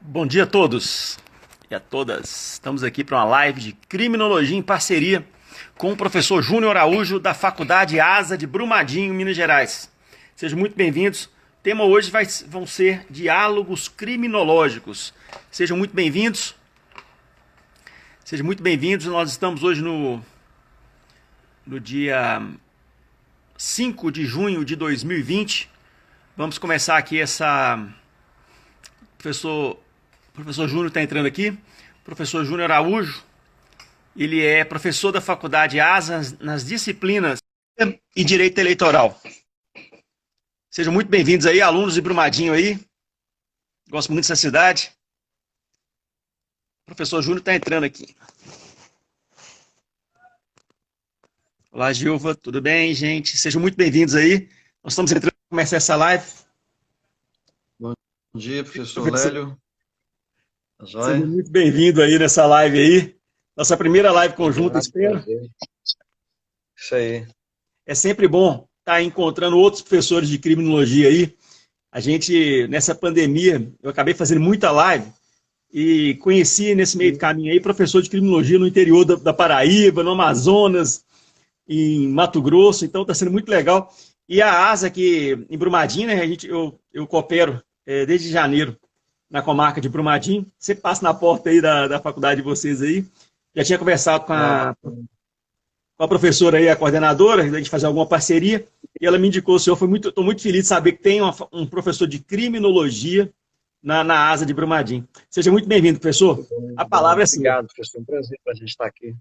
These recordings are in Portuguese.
Bom dia a todos e a todas. Estamos aqui para uma live de criminologia em parceria com o professor Júnior Araújo da Faculdade ASA de Brumadinho, Minas Gerais. Sejam muito bem-vindos. O tema hoje vão ser diálogos criminológicos. Sejam muito bem-vindos. Sejam muito bem-vindos. Nós estamos hoje no dia 5 de junho de 2020. Vamos começar aqui essa... O professor Júnior está entrando aqui. O professor Júnior Araújo, ele é professor da Faculdade ASA nas disciplinas e Direito Eleitoral. Sejam muito bem-vindos aí, alunos de Brumadinho aí. Gosto muito dessa cidade. O professor Júnior está entrando aqui. Olá, Gilva, tudo bem, gente? Sejam muito bem-vindos aí. Nós estamos entrando para começar essa live. Bom dia, professor Lélio. Tá Seja joia? muito bem-vindo aí nessa live aí. Nossa primeira live conjunta, espero. Isso aí. É sempre bom estar encontrando outros professores de criminologia aí. A gente, nessa pandemia, eu acabei fazendo muita live e conheci nesse meio do caminho aí professor de criminologia no interior da Paraíba, no Amazonas, em Mato Grosso, então está sendo muito legal. E a ASA aqui em Brumadinho, né, eu coopero desde janeiro na comarca de Brumadinho. Você passa na porta aí da faculdade de vocês aí. Já tinha conversado com a professora aí, a coordenadora, a gente fazer alguma parceria, e ela me indicou o senhor. Estou muito feliz de saber que tem um professor de criminologia na ASA de Brumadinho. Seja muito bem-vindo, professor. A palavra é sua. Obrigado, professor. É um prazer para a gente estar aqui.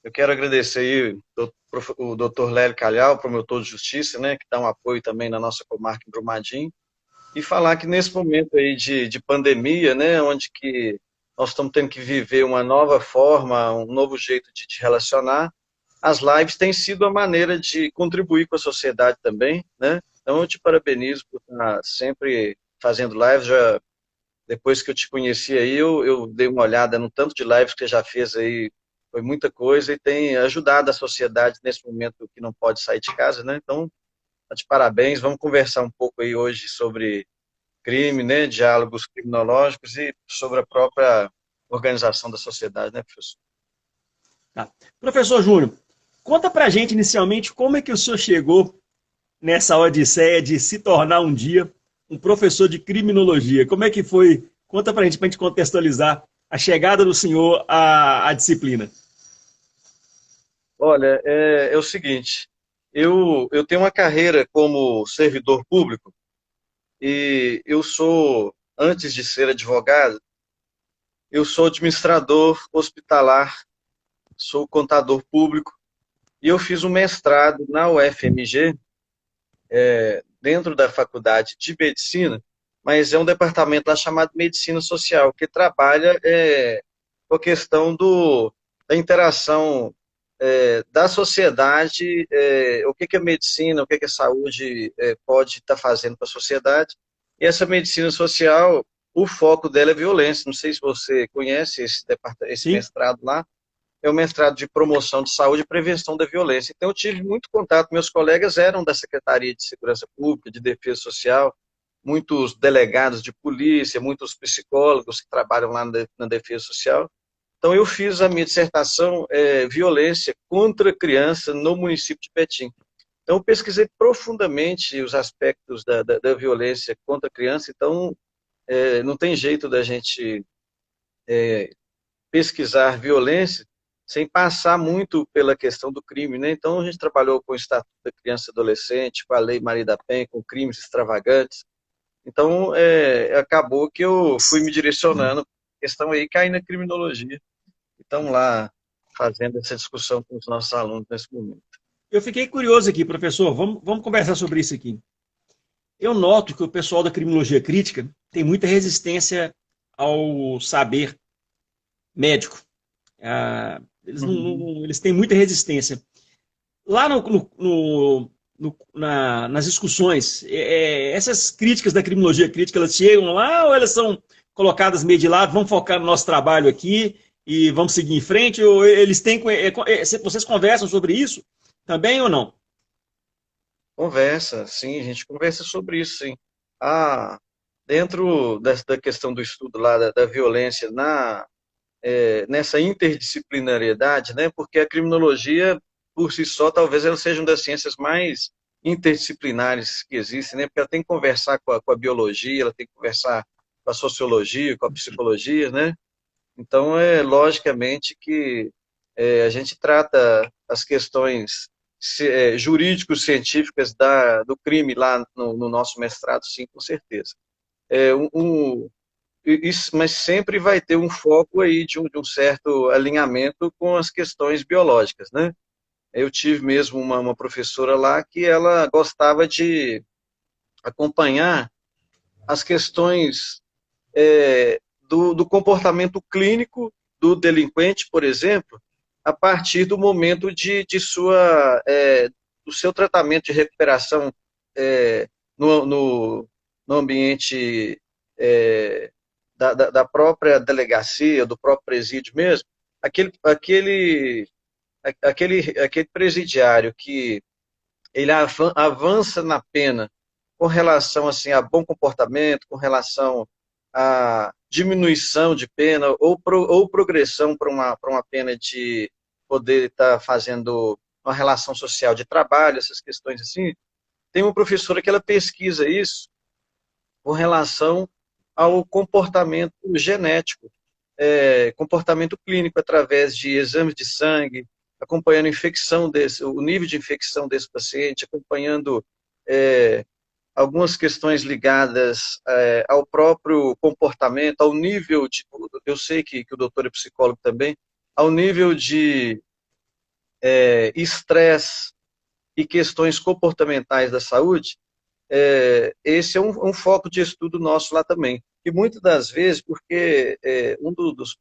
Eu quero agradecer aí o doutor Lélio Calhau, promotor de justiça, né, que dá um apoio também na nossa comarca em Brumadinho, e falar que nesse momento aí de pandemia, né, onde que nós estamos tendo que viver uma nova forma, um novo jeito de relacionar, as lives têm sido a maneira de contribuir com a sociedade também, né? Então eu te parabenizo por estar sempre fazendo lives. Já depois que eu te conheci aí, eu dei uma olhada no tanto de lives que você já fez aí, foi muita coisa e tem ajudado a sociedade nesse momento que não pode sair de casa, né? Então, tá de parabéns. Vamos conversar um pouco aí hoje sobre crime, né? Diálogos criminológicos e sobre a própria organização da sociedade, né, professor? Tá. Professor Júnior, conta pra gente inicialmente como é que o senhor chegou nessa odisseia de se tornar um dia um professor de criminologia. Como é que foi? Conta pra gente contextualizar a chegada do senhor à disciplina. Olha, é o seguinte, eu tenho uma carreira como servidor público e eu sou, antes de ser advogado, eu sou administrador hospitalar, sou contador público e eu fiz um mestrado na UFMG, dentro da faculdade de medicina, mas é um departamento lá chamado Medicina Social, que trabalha com a questão da interação da sociedade, o que que a medicina, o que que a saúde pode estar fazendo para a sociedade. E essa medicina social, o foco dela é violência. Não sei se você conhece esse Sim? mestrado lá. É o mestrado de promoção de saúde e prevenção da violência. Então, eu tive muito contato. Meus colegas eram da Secretaria de Segurança Pública, de Defesa Social, muitos delegados de polícia, muitos psicólogos que trabalham lá na Defesa Social. Então, eu fiz a minha dissertação violência contra a criança no município de Betim. Então, eu pesquisei profundamente os aspectos da violência contra a criança. Então, não tem jeito da gente pesquisar violência sem passar muito pela questão do crime, né? Então, a gente trabalhou com o Estatuto da Criança e Adolescente, com a Lei Maria da Penha, com crimes extravagantes. Então, acabou que eu fui me direcionando, a questão aí cai na criminologia. Estamos lá fazendo essa discussão com os nossos alunos nesse momento. Eu fiquei curioso aqui, professor. Vamos conversar sobre isso aqui. Eu noto que o pessoal da criminologia crítica tem muita resistência ao saber médico. Eles têm muita resistência. Lá nas discussões, essas críticas da criminologia crítica, elas chegam lá ou elas são colocadas meio de lado, vamos focar no nosso trabalho aqui e vamos seguir em frente? Ou eles têm, vocês conversam sobre isso também ou não? Conversa, sim, a gente conversa sobre isso, sim. Ah, dentro da questão do estudo lá da violência nessa interdisciplinariedade, né? Porque a criminologia, por si só, talvez ela seja uma das ciências mais interdisciplinares que existem, né? Porque ela tem que conversar com a biologia, ela tem que conversar com a sociologia, com a psicologia, né? Então, logicamente que a gente trata as questões jurídico-científicas do crime lá no nosso mestrado, sim, com certeza. É, um, um- mas sempre vai ter um foco aí de um certo alinhamento com as questões biológicas, né? Eu tive mesmo uma professora lá que ela gostava de acompanhar as questões do comportamento clínico do delinquente, por exemplo, a partir do momento do seu tratamento de recuperação é, no ambiente da própria delegacia, do próprio presídio mesmo, aquele presidiário que ele avança na pena com relação assim a bom comportamento, com relação à diminuição de pena ou progressão para uma pena de poder estar fazendo uma relação social de trabalho, essas questões assim. Tem uma professora que ela pesquisa isso com relação ao comportamento genético, comportamento clínico através de exames de sangue, acompanhando o nível de infecção desse paciente, acompanhando algumas questões ligadas ao próprio comportamento, ao nível de, eu sei que o doutor é psicólogo também, ao nível de estresse e questões comportamentais da saúde. Esse é um foco de estudo nosso lá também. E muitas das vezes, porque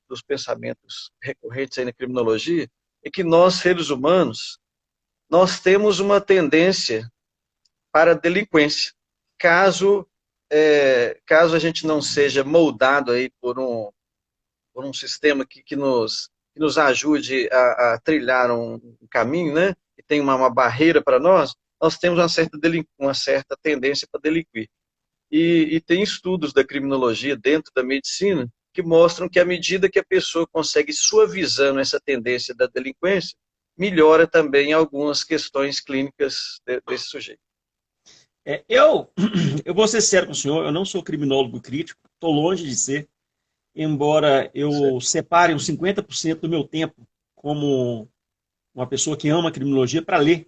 dos pensamentos recorrentes aí na criminologia é que nós, seres humanos, nós temos uma tendência para a delinquência. Caso, caso a gente não seja moldado aí por um sistema que nos ajude a trilhar um caminho, né? Que tem uma barreira para nós temos uma certa tendência para delinquir. E tem estudos da criminologia dentro da medicina que mostram que à medida que a pessoa consegue suavizando essa tendência da delinquência, melhora também algumas questões clínicas desse sujeito. Eu vou ser sério com o senhor, eu não sou criminólogo crítico, estou longe de ser, embora eu Certo. separe uns 50% do meu tempo como uma pessoa que ama a criminologia para ler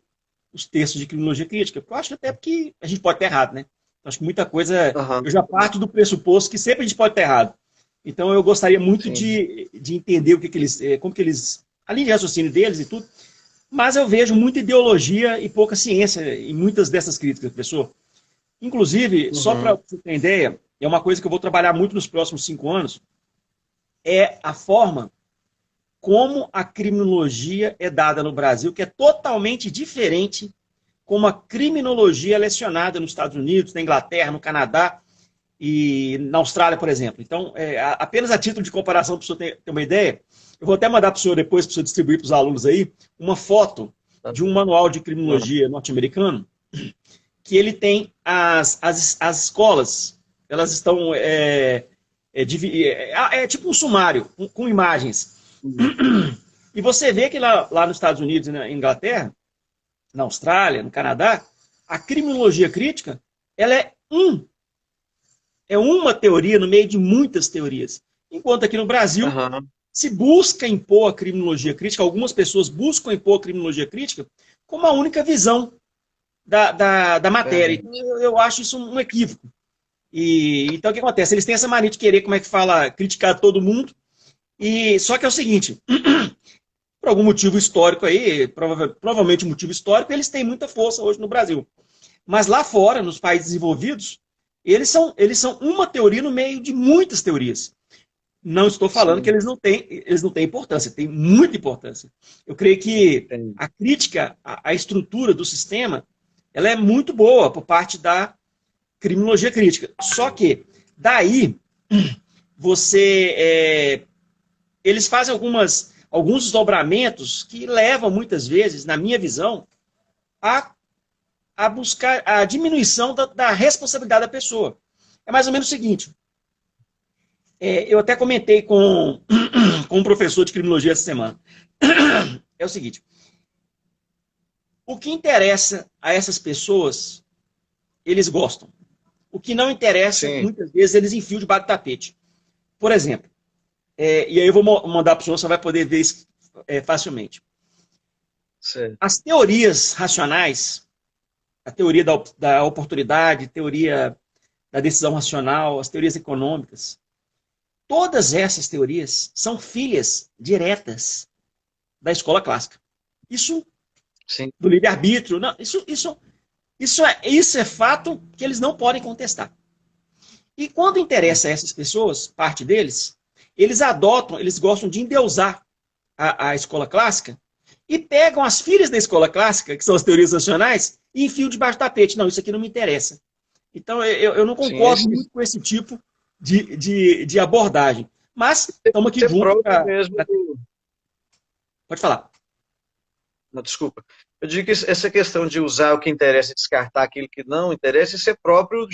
os textos de criminologia crítica. Eu acho até porque a gente pode estar errado, né? Eu acho que muita coisa, Aham, eu já parto do pressuposto que sempre a gente pode estar errado. Então eu gostaria muito sim. de entender o que eles, como que eles, a linha de raciocínio deles e tudo, mas eu vejo muita ideologia e pouca ciência em muitas dessas críticas, professor. Inclusive, só para Uhum. você ter ideia, é uma coisa que eu vou trabalhar muito nos próximos 5 anos, é a forma como a criminologia é dada no Brasil, que é totalmente diferente como a criminologia é lecionada nos Estados Unidos, na Inglaterra, no Canadá e na Austrália, por exemplo. Então, apenas a título de comparação, para o senhor ter uma ideia, eu vou até mandar para o senhor depois, para o senhor distribuir para os alunos aí, uma foto de um manual de criminologia norte-americano, que ele tem as escolas, elas estão tipo um sumário, com imagens. Uhum. E você vê que lá nos Estados Unidos e na Inglaterra, na Austrália, no Canadá, a criminologia crítica ela é uma teoria no meio de muitas teorias. Enquanto aqui no Brasil Aham. se busca impor a criminologia crítica, algumas pessoas buscam impor a criminologia crítica como a única visão da matéria. Então, Verdade. eu acho isso um equívoco. Então, o que acontece? Eles têm essa mania de querer, como é que fala, criticar todo mundo. Só que é o seguinte, por algum motivo histórico aí, provavelmente um motivo histórico, eles têm muita força hoje no Brasil. Mas lá fora, nos países desenvolvidos, eles são uma teoria no meio de muitas teorias. Não estou falando que Sim, eles não têm importância, tem muita importância. Eu creio que entendi. a crítica à estrutura do sistema ela é muito boa por parte da criminologia crítica. Só que, daí, eles fazem alguns desdobramentos que levam, muitas vezes, na minha visão, a buscar a diminuição da responsabilidade da pessoa. É mais ou menos o seguinte, eu até comentei com um professor de criminologia essa semana. É o seguinte, o que interessa a essas pessoas, eles gostam. O que não interessa, Sim, muitas vezes, eles enfiam debaixo do tapete. Por exemplo, e aí eu vou mandar para o senhor, você vai poder ver isso facilmente. certo. As teorias racionais, a teoria da oportunidade, a teoria da decisão racional, as teorias econômicas, todas essas teorias são filhas diretas da escola clássica. Isso Sim, do livre-arbítrio, isso é fato que eles não podem contestar. E quando interessa a essas pessoas, parte deles, eles adotam, eles gostam de endeusar a escola clássica e pegam as filhas da escola clássica, que são as teorias racionais, e enfiam debaixo do tapete. Não, isso aqui não me interessa. Então, eu não sim, concordo muito com esse tipo de abordagem. Mas estamos aqui isso é juntos próprio para. mesmo Pode falar. não, desculpa. Eu digo que essa questão de usar o que interessa e descartar aquilo que não interessa, isso é próprio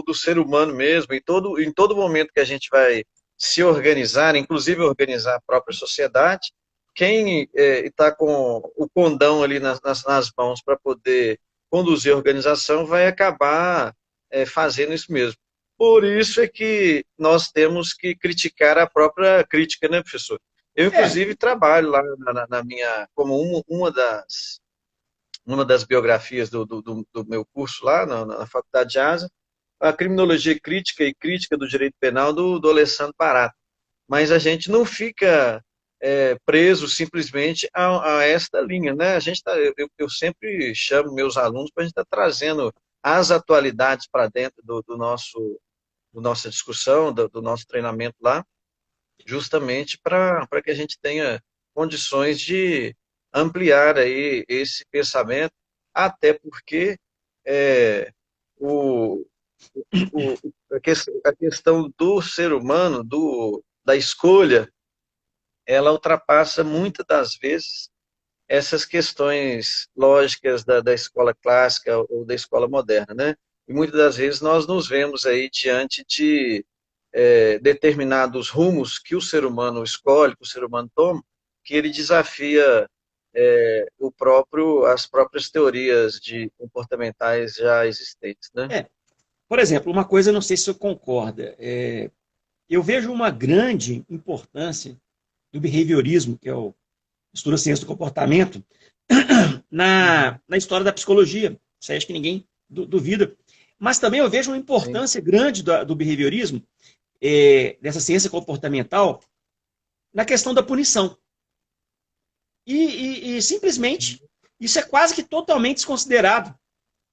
do ser humano mesmo. Em todo momento que a gente vai se organizar, inclusive organizar a própria sociedade, quem está com o condão ali nas mãos para poder conduzir a organização vai acabar fazendo isso mesmo. Por isso é que nós temos que criticar a própria crítica, né, professor? Eu, É, inclusive, trabalho lá na minha, como uma das biografias do meu curso lá na Faculdade de Asa, a criminologia crítica e crítica do direito penal do Alessandro Barata. Mas a gente não fica preso simplesmente a esta linha, né? A gente eu sempre chamo meus alunos para a gente estar trazendo as atualidades para dentro do nossa discussão, do nosso treinamento lá, justamente para que a gente tenha condições de ampliar aí esse pensamento, até porque é, o, o, a questão do ser humano, da escolha, ela ultrapassa muitas das vezes essas questões lógicas da escola clássica ou da escola moderna, né? E muitas das vezes nós nos vemos aí diante de determinados rumos que o ser humano escolhe, que o ser humano toma, que ele desafia as próprias teorias de comportamentais já existentes, né? é. Por exemplo, uma coisa, não sei se você concorda, eu vejo uma grande importância do behaviorismo, que é o estudo da ciência do comportamento, Uhum. na história da psicologia. Isso aí acho que ninguém duvida. Mas também eu vejo uma Sim. importância grande do behaviorismo, dessa ciência comportamental, na questão da punição. E simplesmente, isso é quase que totalmente desconsiderado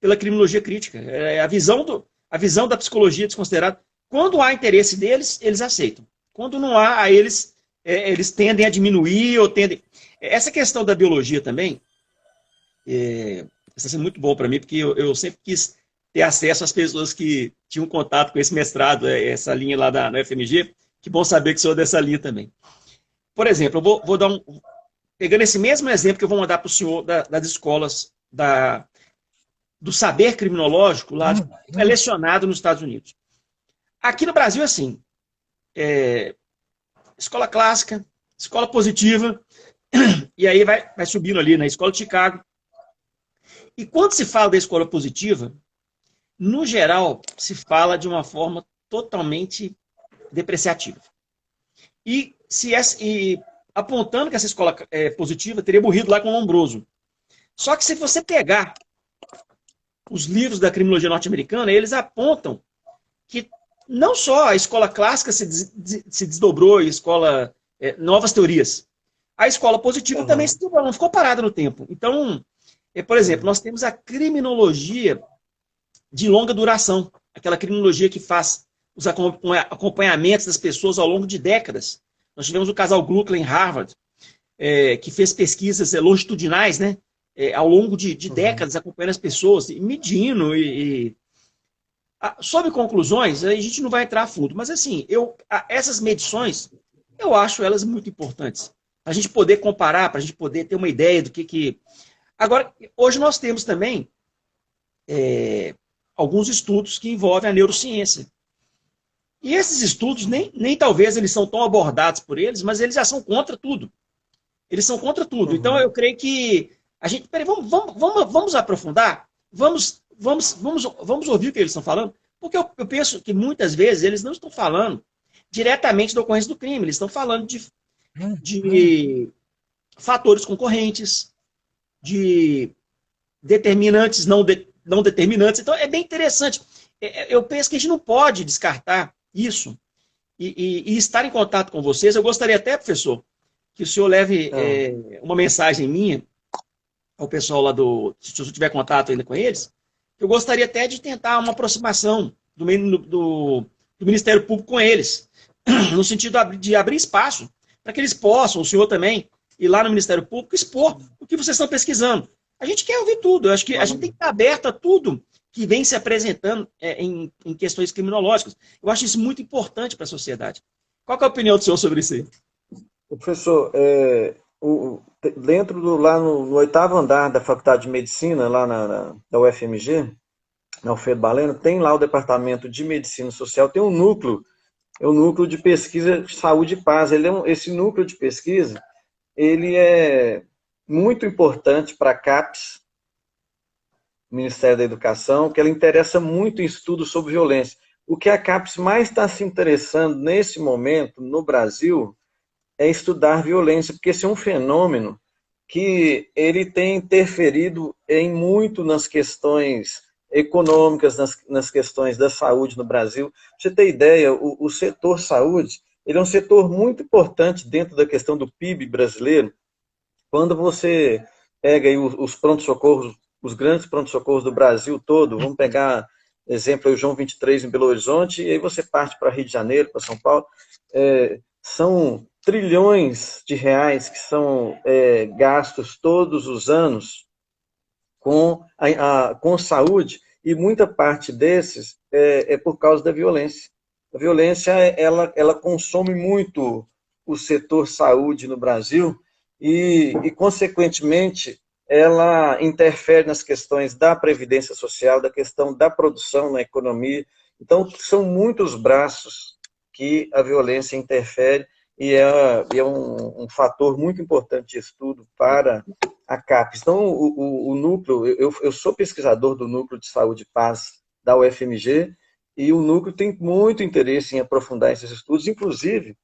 pela criminologia crítica. A visão da psicologia é desconsiderada. Quando há interesse deles, eles aceitam. Quando não há, aí eles tendem a diminuir ou tendem. Essa questão da biologia também, está sendo muito bom para mim, porque eu sempre quis ter acesso às pessoas que tinham contato com esse mestrado, essa linha lá da UFMG. Que bom saber que sou dessa linha também. Por exemplo, eu vou dar pegando esse mesmo exemplo que eu vou mandar para o senhor das escolas do saber criminológico lá, é lecionado nos Estados Unidos. Aqui no Brasil, assim, escola clássica, escola positiva, e aí vai subindo ali na escola de Chicago. E quando se fala da escola positiva, no geral, se fala de uma forma totalmente depreciativa. E apontando que essa escola positiva teria morrido lá com o Lombroso. Só que se você pegar os livros da criminologia norte-americana, eles apontam que não só a escola clássica se desdobrou em novas teorias, a escola positiva também se Uhum. desdobrou, não ficou parada no tempo. Então, por exemplo, nós temos a criminologia de longa duração, aquela criminologia que faz os acompanhamentos das pessoas ao longo de décadas. Nós tivemos o casal Gluckler em Harvard, que fez pesquisas longitudinais, né, ao longo de Uhum. décadas, acompanhando as pessoas, medindo sobre conclusões, a gente não vai entrar a fundo, mas assim, essas medições, eu acho elas muito importantes. Para a gente poder comparar, para a gente poder ter uma ideia do que. Agora, hoje nós temos também alguns estudos que envolvem a neurociência. E esses estudos, nem talvez eles são tão abordados por eles, mas eles já são contra tudo. Eles são contra tudo. Então, Uhum. eu creio que a gente... Peraí, vamos aprofundar? Vamos ouvir o que eles estão falando? Porque eu penso que muitas vezes eles não estão falando diretamente da ocorrência do crime, eles estão falando de fatores concorrentes, de determinantes não determinantes. Então, é bem interessante. Eu penso que a gente não pode descartar isso e estar em contato com vocês. Eu gostaria até, professor, que o senhor leve Ah, uma mensagem minha ao pessoal lá se o senhor tiver contato ainda com eles, eu gostaria até de tentar uma aproximação do Ministério Público com eles, no sentido de abrir espaço para que eles possam, o senhor também, ir lá no Ministério Público expor o que vocês estão pesquisando. A gente quer ouvir tudo, eu acho que a gente tem que estar aberto a tudo que vem se apresentando em questões criminológicas. Eu acho isso muito importante para a sociedade. Qual é a opinião do senhor sobre isso aí? professor, dentro lá no oitavo andar da Faculdade de Medicina, lá da UFMG, na Alfredo Baleno, tem lá o Departamento de Medicina Social, tem um núcleo, é o núcleo de pesquisa Saúde e Paz. Esse núcleo de pesquisa, ele é muito importante para a CAPES, Ministério da Educação, que ela interessa muito em estudos sobre violência. O que a CAPES mais está se interessando nesse momento no Brasil é estudar violência, porque esse é um fenômeno que ele tem interferido em muito nas questões econômicas, nas questões da saúde no Brasil. Pra você ter ideia, o setor saúde, ele é um setor muito importante dentro da questão do PIB brasileiro. Quando você pega aí os pronto-socorros, os grandes pronto-socorros do Brasil todo, vamos pegar exemplo aí o João 23 em Belo Horizonte, e aí você parte para Rio de Janeiro, para São Paulo, são trilhões de reais que são gastos todos os anos com saúde, e muita parte desses é por causa da violência. A violência, ela consome muito o setor saúde no Brasil consequentemente, ela interfere nas questões da previdência social, da questão da produção na economia. Então, são muitos braços que a violência interfere e é um fator muito importante de estudo para a CAPES. Então, o núcleo, eu sou pesquisador do Núcleo de Saúde e Paz da UFMG, e o núcleo tem muito interesse em aprofundar esses estudos, inclusive,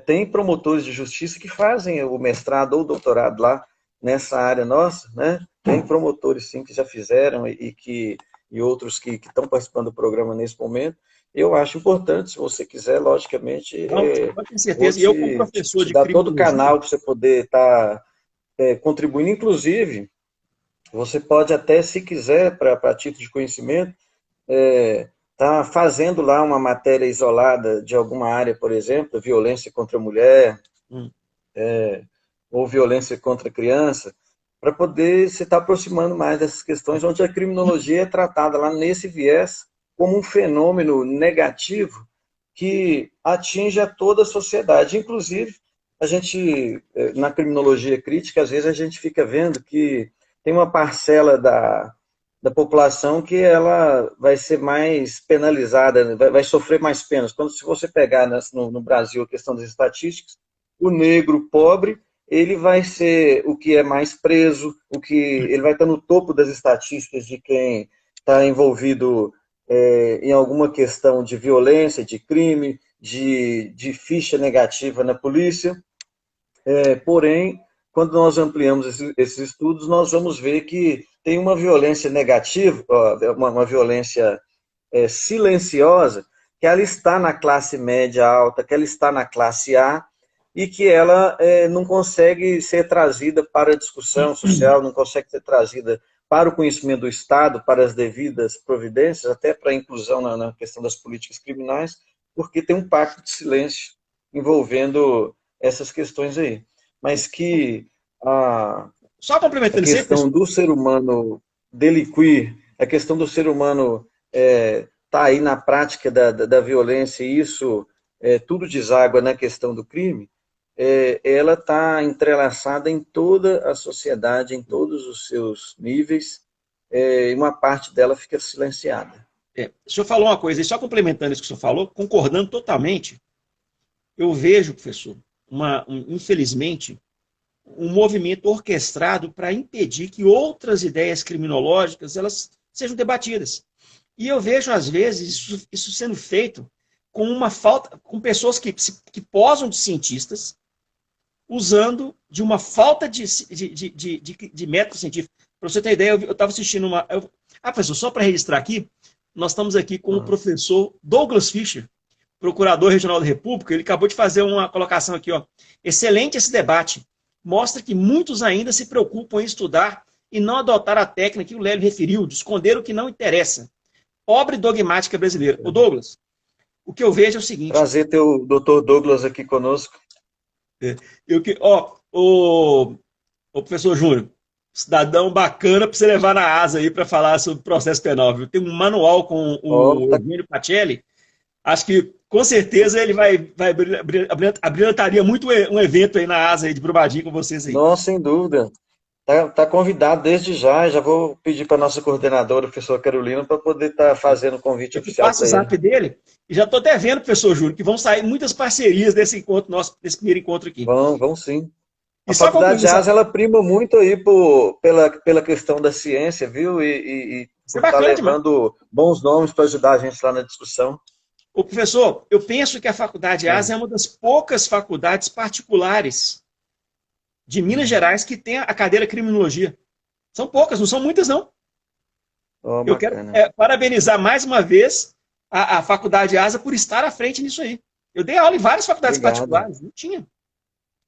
tem promotores de justiça que fazem o mestrado ou o doutorado lá nessa área nossa, né? Tem promotores, sim, que já fizeram e outros que estão participando do programa nesse momento. Eu acho importante, se você quiser, logicamente, Não, pode ter vou certeza. E eu, como professor te de dar todo o criminologia, canal para você poder estar contribuindo. Inclusive, você pode até, se quiser, para título de conhecimento, tá fazendo lá uma matéria isolada de alguma área, por exemplo, violência contra a mulher, hum, ou violência contra a criança, para poder se estar aproximando mais dessas questões, onde a criminologia é tratada lá nesse viés como um fenômeno negativo que atinge a toda a sociedade. Inclusive, a gente, na criminologia crítica, às vezes a gente fica vendo que tem uma parcela da população que ela vai ser mais penalizada, vai sofrer mais penas. Quando, se você pegar no Brasil a questão das estatísticas, o negro pobre, ele vai ser o que é mais preso, ele vai estar no topo das estatísticas de quem está envolvido em alguma questão de violência, de crime, de ficha negativa na polícia. Porém, quando nós ampliamos esses estudos, nós vamos ver que tem uma violência negativa, uma violência silenciosa, que ela está na classe média alta, que ela está na classe A, e que ela não consegue ser trazida para a discussão social, não consegue ser trazida para o conhecimento do Estado, para as devidas providências, até para a inclusão na questão das políticas criminais, porque tem um pacto de silêncio envolvendo essas questões aí. Mas que só a complementando isso aí, questão professor, do ser humano deliquir, a questão do ser humano tá aí na prática da violência, e isso tudo deságua na questão do crime, ela está entrelaçada em toda a sociedade, em todos os seus níveis, e uma parte dela fica silenciada. o senhor falou uma coisa, e só complementando isso que o senhor falou, concordando totalmente, eu vejo, professor, infelizmente, um movimento orquestrado para impedir que outras ideias criminológicas elas sejam debatidas. E eu vejo, às vezes, isso sendo feito com pessoas que posam de cientistas, usando de uma falta de método científico. Para você ter ideia, eu estava assistindo professor, só para registrar aqui, nós estamos aqui com o professor Douglas Fischer, procurador regional da República. Ele acabou de fazer uma colocação aqui, ó. Excelente esse debate. Mostra que muitos ainda se preocupam em estudar e não adotar a técnica que o Lélio referiu, de esconder o que não interessa. Pobre dogmática brasileira. Ô Douglas, o que eu vejo é o seguinte... Prazer ter o doutor Douglas aqui conosco. O professor Júnior, cidadão bacana para você levar na asa aí para falar sobre o processo penal. Viu? Tem um manual com o Eugênio Pacelli. Acho que, com certeza, ele abrilhantaria muito um evento aí na asa aí de Brumadinho com vocês aí. Nossa, sem dúvida. Tá convidado desde já. Já vou pedir para a nossa coordenadora, a professora Carolina, para poder estar fazendo o convite oficial. Eu faço o zap dele e já estou até vendo, professor Júnior, que vão sair muitas parcerias desse encontro nosso, desse primeiro encontro aqui. Vão sim. A faculdade de ASA, ela prima muito aí pela questão da ciência, viu? E está levando bons nomes para ajudar a gente lá na discussão. Ô, professor, eu penso que a faculdade de ASA é uma das poucas faculdades particulares de Minas Gerais que tem a cadeira criminologia. São poucas, não são muitas, não. Eu quero parabenizar mais uma vez a faculdade de ASA por estar à frente nisso aí. Eu dei aula em várias faculdades particulares, não tinha.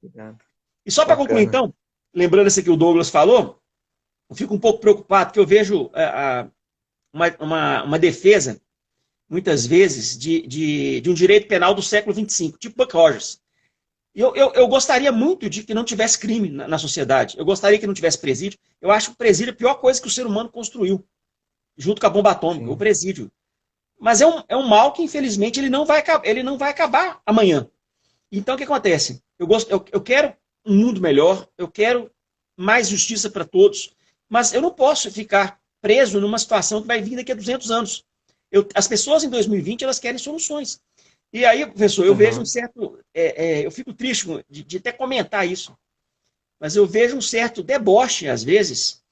Obrigado. E só para concluir, então, lembrando isso que o Douglas falou, eu fico um pouco preocupado, porque eu vejo uma defesa, muitas vezes, de um direito penal do século XXV, tipo Buck Rogers. Eu gostaria muito de que não tivesse crime na sociedade. Eu gostaria que não tivesse presídio. Eu acho que o presídio é a pior coisa que o ser humano construiu, junto com a bomba atômica, o presídio. Mas é um mal que, infelizmente, ele não vai acabar amanhã. Então, o que acontece? Eu quero um mundo melhor, eu quero mais justiça para todos, mas eu não posso ficar preso numa situação que vai vir daqui a 200 anos. As pessoas em 2020, elas querem soluções. E aí, professor, eu vejo um certo... eu fico triste de até comentar isso, mas eu vejo um certo deboche, às vezes,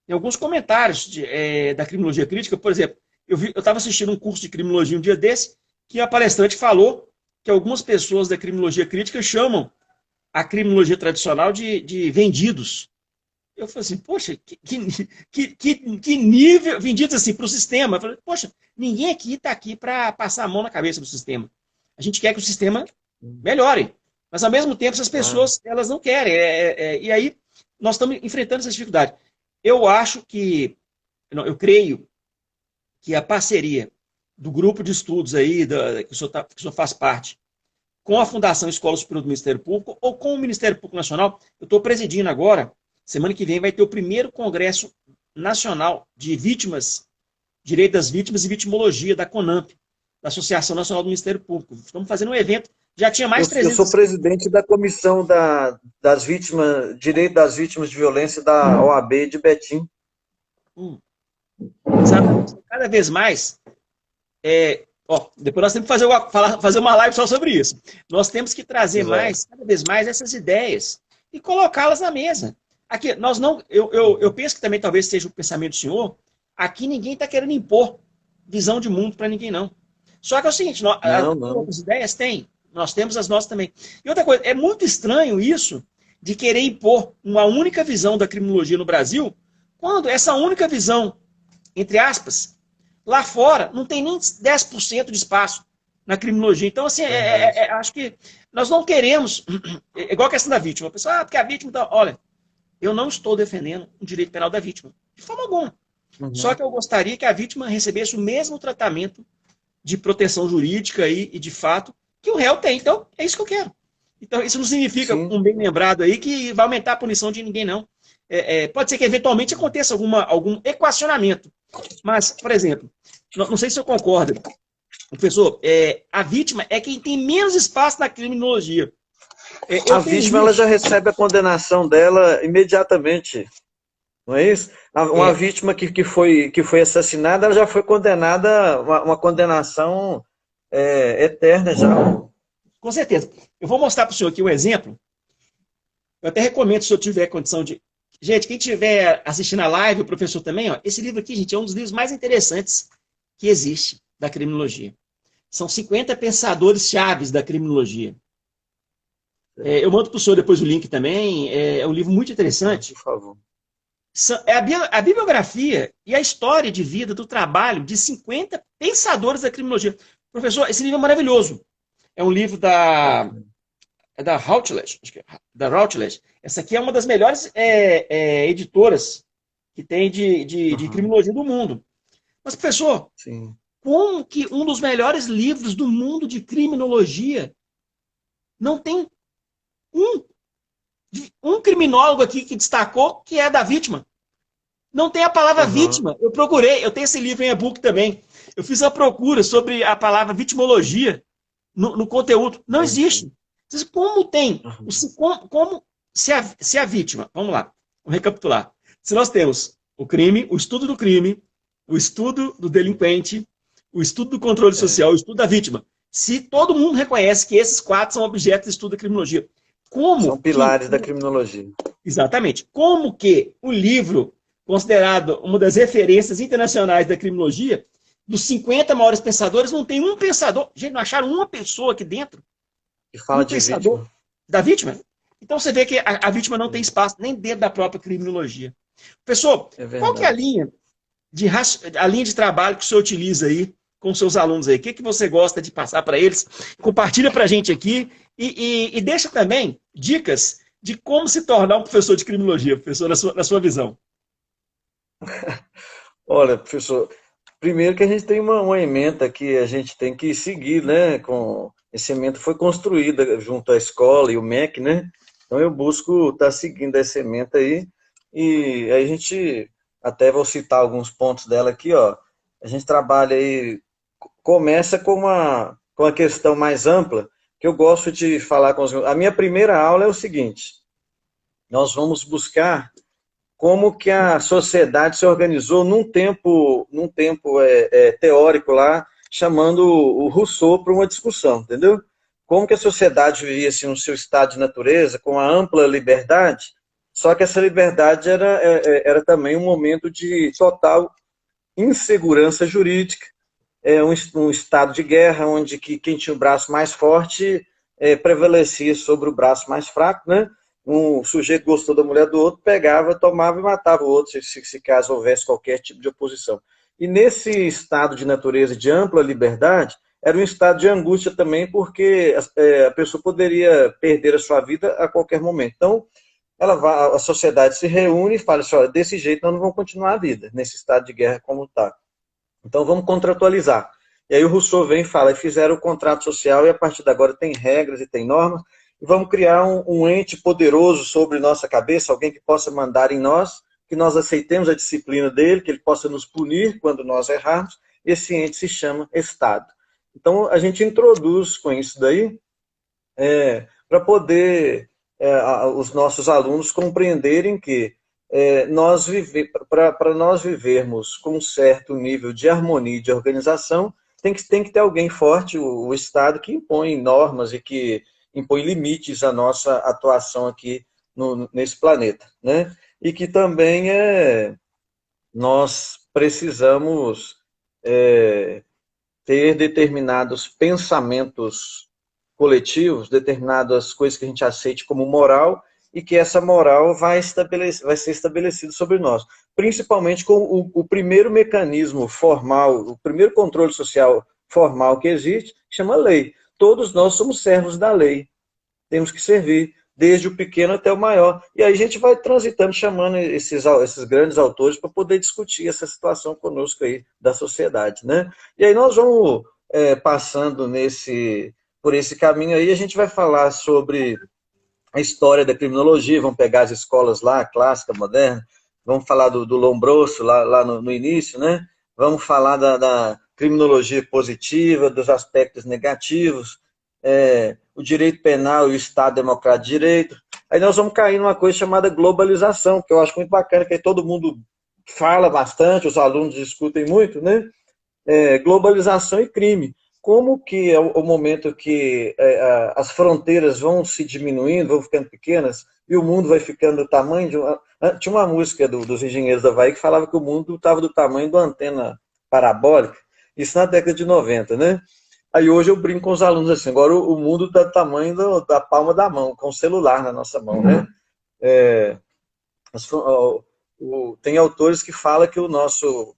em alguns comentários da criminologia crítica. Por exemplo, eu estava assistindo um curso de criminologia um dia desse, que a palestrante falou que algumas pessoas da criminologia crítica chamam a criminologia tradicional de vendidos. Eu falei assim, poxa, que nível, vendidos assim para o sistema. Eu falei, poxa, ninguém aqui está aqui para passar a mão na cabeça do sistema. A gente quer que o sistema melhore. Mas, ao mesmo tempo, essas pessoas, elas não querem. E aí, nós estamos enfrentando essa dificuldade. Eu creio que a parceria do grupo de estudos aí, que o senhor faz parte, com a Fundação Escola Superior do Ministério Público ou com o Ministério Público Nacional, eu estou presidindo agora, semana que vem vai ter o primeiro Congresso Nacional de Vítimas, Direito das Vítimas e Vitimologia, da CONAMP, da Associação Nacional do Ministério Público. Estamos fazendo um evento, já tinha mais 300... Eu sou presidente da Comissão das Vítimas, Direito das Vítimas de Violência da OAB de Betim. Exatamente. Cada vez mais... depois nós temos que fazer uma live só sobre isso. Nós temos que trazer cada vez mais essas ideias e colocá-las na mesa. Aqui, eu penso que também talvez seja o pensamento do senhor, aqui ninguém está querendo impor visão de mundo para ninguém, não. Só que é o seguinte, outras ideias tem, nós temos as nossas também. E outra coisa, é muito estranho isso de querer impor uma única visão da criminologia no Brasil, quando essa única visão, entre aspas, lá fora, não tem nem 10% de espaço na criminologia. Então, assim, acho que nós não queremos... igual a questão da vítima. A pessoa, porque a vítima... Olha, eu não estou defendendo o direito penal da vítima. De forma alguma. Só que eu gostaria que a vítima recebesse o mesmo tratamento de proteção jurídica e de fato que o réu tem. Então, é isso que eu quero. Então, isso não significa, um bem lembrado aí, que vai aumentar a punição de ninguém, não. Pode ser que eventualmente aconteça algum equacionamento. Mas, por exemplo, não sei se eu concordo, professor, a vítima é quem tem menos espaço na criminologia. A vítima ela já recebe a condenação dela imediatamente. Não é isso? Uma É, vítima que foi assassinada, ela já foi condenada, uma condenação eterna já. com certeza. Eu vou mostrar para o senhor aqui um exemplo. Eu até recomendo, se eu tiver condição de. Gente, quem estiver assistindo a live, o professor também, ó, esse livro aqui, gente, é um dos livros mais interessantes que existe da criminologia. São 50 pensadores chaves da criminologia. Eu mando para o senhor depois o link também. É um livro muito interessante. Por favor. É a bibliografia e a história de vida do trabalho de 50 pensadores da criminologia. Professor, esse livro é maravilhoso. É um livro da Routledge. Acho que é da Routledge. Essa aqui é uma das melhores editoras que tem de Uhum. criminologia do mundo. Mas, professor, Sim. como que um dos melhores livros do mundo de criminologia não tem um, um criminólogo aqui que destacou que é da vítima? Não tem a palavra Uhum. vítima. Eu procurei, eu tenho esse livro em e-book também. Eu fiz uma procura sobre a palavra vitimologia no conteúdo. Não Entendi. existe. Como tem? Uhum. Como se a vítima, vamos lá, vamos recapitular. Se nós temos o crime, o estudo do crime, o estudo do delinquente, o estudo do controle É. social, o estudo da vítima. Se todo mundo reconhece que esses quatro são objetos de estudo da criminologia, São como que pilares da criminologia. exatamente. Como que o livro, considerado uma das referências internacionais da criminologia, dos 50 maiores pensadores, não tem um pensador. Gente, não acharam uma pessoa aqui dentro, Que fala um de pensador vítima. da vítima. Então você vê que a vítima não tem Sim, espaço nem dentro da própria criminologia. Pessoal, é qual que é verdade. a linha de trabalho que o senhor utiliza aí com seus alunos aí? O que você gosta de passar para eles? Compartilha para a gente aqui e deixa também dicas de como se tornar um professor de criminologia, professor, na sua visão. Olha, professor, primeiro que a gente tem uma ementa que a gente tem que seguir, né? Esse ementa foi construída junto à escola e o MEC, né? Então eu busco estar seguindo essa ementa aí. E aí a gente, até vou citar alguns pontos dela aqui, ó. A gente trabalha aí, começa com uma questão mais ampla, que eu gosto de falar com os meus. A minha primeira aula é o seguinte: nós vamos buscar como que a sociedade se organizou num tempo teórico lá, chamando o Rousseau para uma discussão, entendeu? Como que a sociedade vivia assim, no seu estado de natureza, com a ampla liberdade, só que essa liberdade era também um momento de total insegurança jurídica, um estado de guerra, onde quem tinha o braço mais forte prevalecia sobre o braço mais fraco, né? Um sujeito gostou da mulher do outro, pegava, tomava e matava o outro, se caso houvesse qualquer tipo de oposição. E nesse estado de natureza de ampla liberdade, era um estado de angústia também, porque a pessoa poderia perder a sua vida a qualquer momento. Então, a sociedade se reúne e fala assim, olha, desse jeito nós não vamos continuar a vida, nesse estado de guerra como está. Então vamos contratualizar. E aí o Rousseau vem e fala, e fizeram o contrato social e a partir de agora tem regras e tem normas, e vamos criar um ente poderoso sobre nossa cabeça, alguém que possa mandar em nós, que nós aceitemos a disciplina dele, que ele possa nos punir quando nós errarmos. Esse ente se chama Estado. Então a gente introduz com isso daí para poder os nossos alunos compreenderem que para nós vivermos com um certo nível de harmonia e de organização, tem que ter alguém forte, o Estado, que impõe normas e que impõe limites à nossa atuação aqui nesse planeta. Né? E que também nós precisamos ter determinados pensamentos coletivos, determinadas coisas que a gente aceite como moral e que essa moral vai ser estabelecida sobre nós. Principalmente com o primeiro mecanismo formal, o primeiro controle social formal que existe, chama lei. Todos nós somos servos da lei. Temos que servir, desde o pequeno até o maior. E aí a gente vai transitando, chamando esses grandes autores para poder discutir essa situação conosco aí da sociedade, né? E aí nós vamos passando por esse caminho aí, a gente vai falar sobre a história da criminologia, vamos pegar as escolas lá, clássica, moderna, vamos falar do Lombroso lá no início, né? Vamos falar da criminologia positiva, dos aspectos negativos, o direito penal e o Estado Democrático de Direito, Aí nós vamos cair numa coisa chamada globalização, que eu acho muito bacana, que aí todo mundo fala bastante, os alunos discutem muito, né? Globalização e crime. Como que é o momento que as fronteiras vão se diminuindo, vão ficando pequenas, e o mundo vai ficando do tamanho de uma... Tinha uma música dos Engenheiros do Havaí que falava que o mundo estava do tamanho de uma antena parabólica, isso na década de 90, né? Aí hoje eu brinco com os alunos assim, agora o mundo está do tamanho da palma da mão, com o celular na nossa mão, né? É, tem autores que falam que o nosso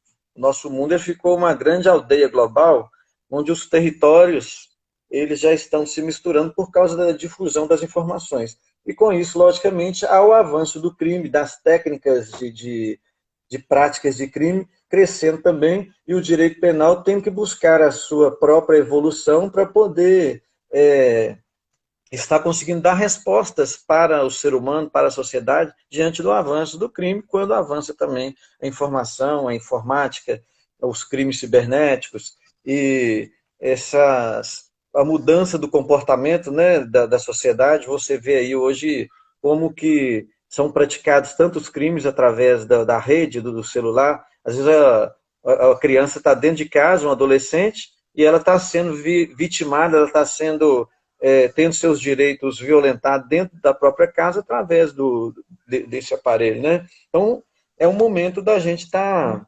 mundo ficou uma grande aldeia global, onde os territórios eles já estão se misturando por causa da difusão das informações. E com isso, logicamente, há o avanço do crime, das técnicas de práticas de crime crescendo também, e o direito penal tem que buscar a sua própria evolução para poder está conseguindo dar respostas para o ser humano, para a sociedade, diante do avanço do crime, quando avança também a informação, a informática, os crimes cibernéticos e a mudança do comportamento, né, da sociedade. Você vê aí hoje como que são praticados tantos crimes através da rede, do celular. Às vezes a criança está dentro de casa, um adolescente, e ela está sendo vitimada, ela está sendo tendo seus direitos violentados dentro da própria casa através desse aparelho, né? Então, é um momento da gente estar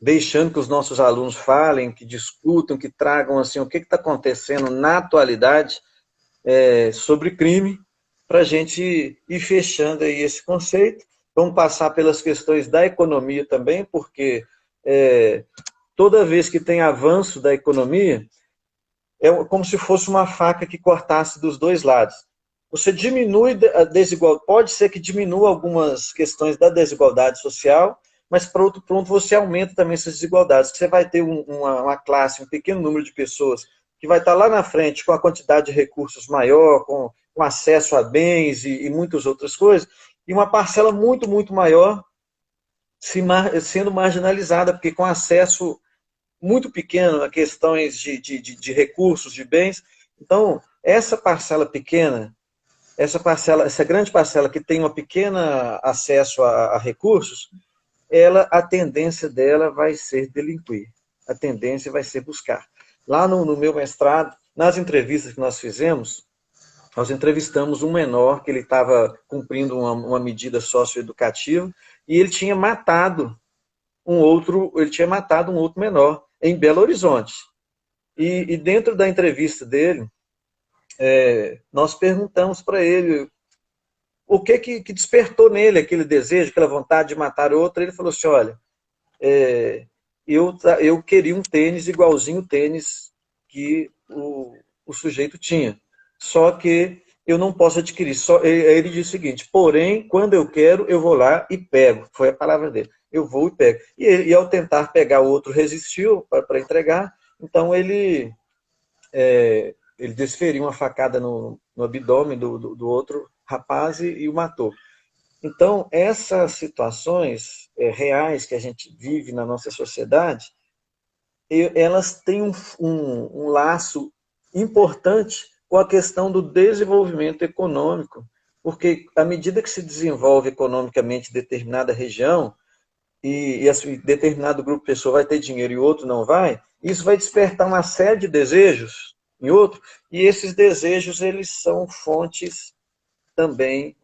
deixando que os nossos alunos falem, que discutam, que tragam assim, o que está acontecendo na atualidade sobre crime, para a gente ir fechando aí esse conceito. Vamos passar pelas questões da economia também, porque toda vez que tem avanço da economia, é como se fosse uma faca que cortasse dos dois lados. Você diminui a desigualdade, pode ser que diminua algumas questões da desigualdade social, mas, por outro ponto, você aumenta também essas desigualdades. Você vai ter uma classe, um pequeno número de pessoas que vai estar lá na frente com a quantidade de recursos maior, com acesso a bens e muitas outras coisas, e uma parcela muito, muito maior sendo marginalizada, porque com acesso muito pequeno a questões de recursos, de bens. Então, essa parcela pequena, essa grande parcela que tem uma pequena acesso a recursos, a tendência dela vai ser delinquir. A tendência vai ser buscar. Lá no meu mestrado, nas entrevistas que nós fizemos, nós entrevistamos um menor que ele estava cumprindo uma medida socioeducativa e ele tinha matado um outro menor em Belo Horizonte. E dentro da entrevista dele, nós perguntamos para ele o que despertou nele aquele desejo, aquela vontade de matar outro. Ele falou assim, olha, eu queria um tênis igualzinho o tênis que o sujeito tinha. Só que eu não posso adquirir. Ele disse o seguinte, porém, quando eu quero, eu vou lá e pego. Foi a palavra dele. Eu vou e pego. E ao tentar pegar, o outro resistiu para entregar. Então, ele desferiu uma facada no abdômen do outro rapaz e o matou. Então, essas situações reais que a gente vive na nossa sociedade, elas têm um laço importante com a questão do desenvolvimento econômico, porque à medida que se desenvolve economicamente determinada região, e determinado grupo de pessoas vai ter dinheiro e outro não vai, isso vai despertar uma série de desejos em outro, e esses desejos eles são fontes também,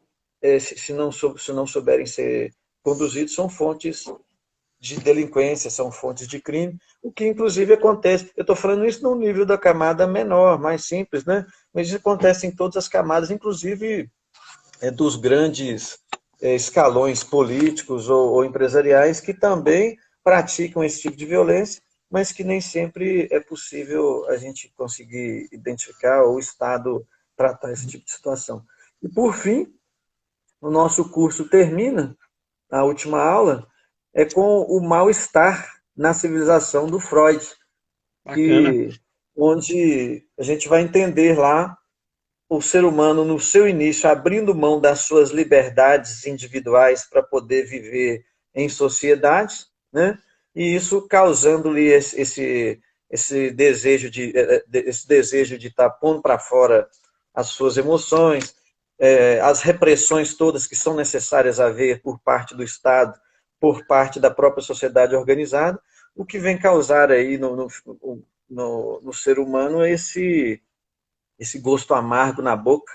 se não souberem ser conduzidos, são fontes de delinquência, são fontes de crime, o que inclusive acontece, eu estou falando isso no nível da camada menor, mais simples, né? Mas isso acontece em todas as camadas, inclusive dos grandes escalões políticos ou empresariais que também praticam esse tipo de violência, mas que nem sempre é possível a gente conseguir identificar ou o Estado tratar esse tipo de situação. E por fim, o nosso curso termina, a última aula, com o mal-estar na civilização do Freud, onde a gente vai entender lá o ser humano no seu início abrindo mão das suas liberdades individuais para poder viver em sociedade, né? E isso causando-lhe esse desejo de estar pondo para fora as suas emoções, as repressões todas que são necessárias haver por parte do Estado, por parte da própria sociedade organizada, o que vem causar aí no ser humano esse gosto amargo na boca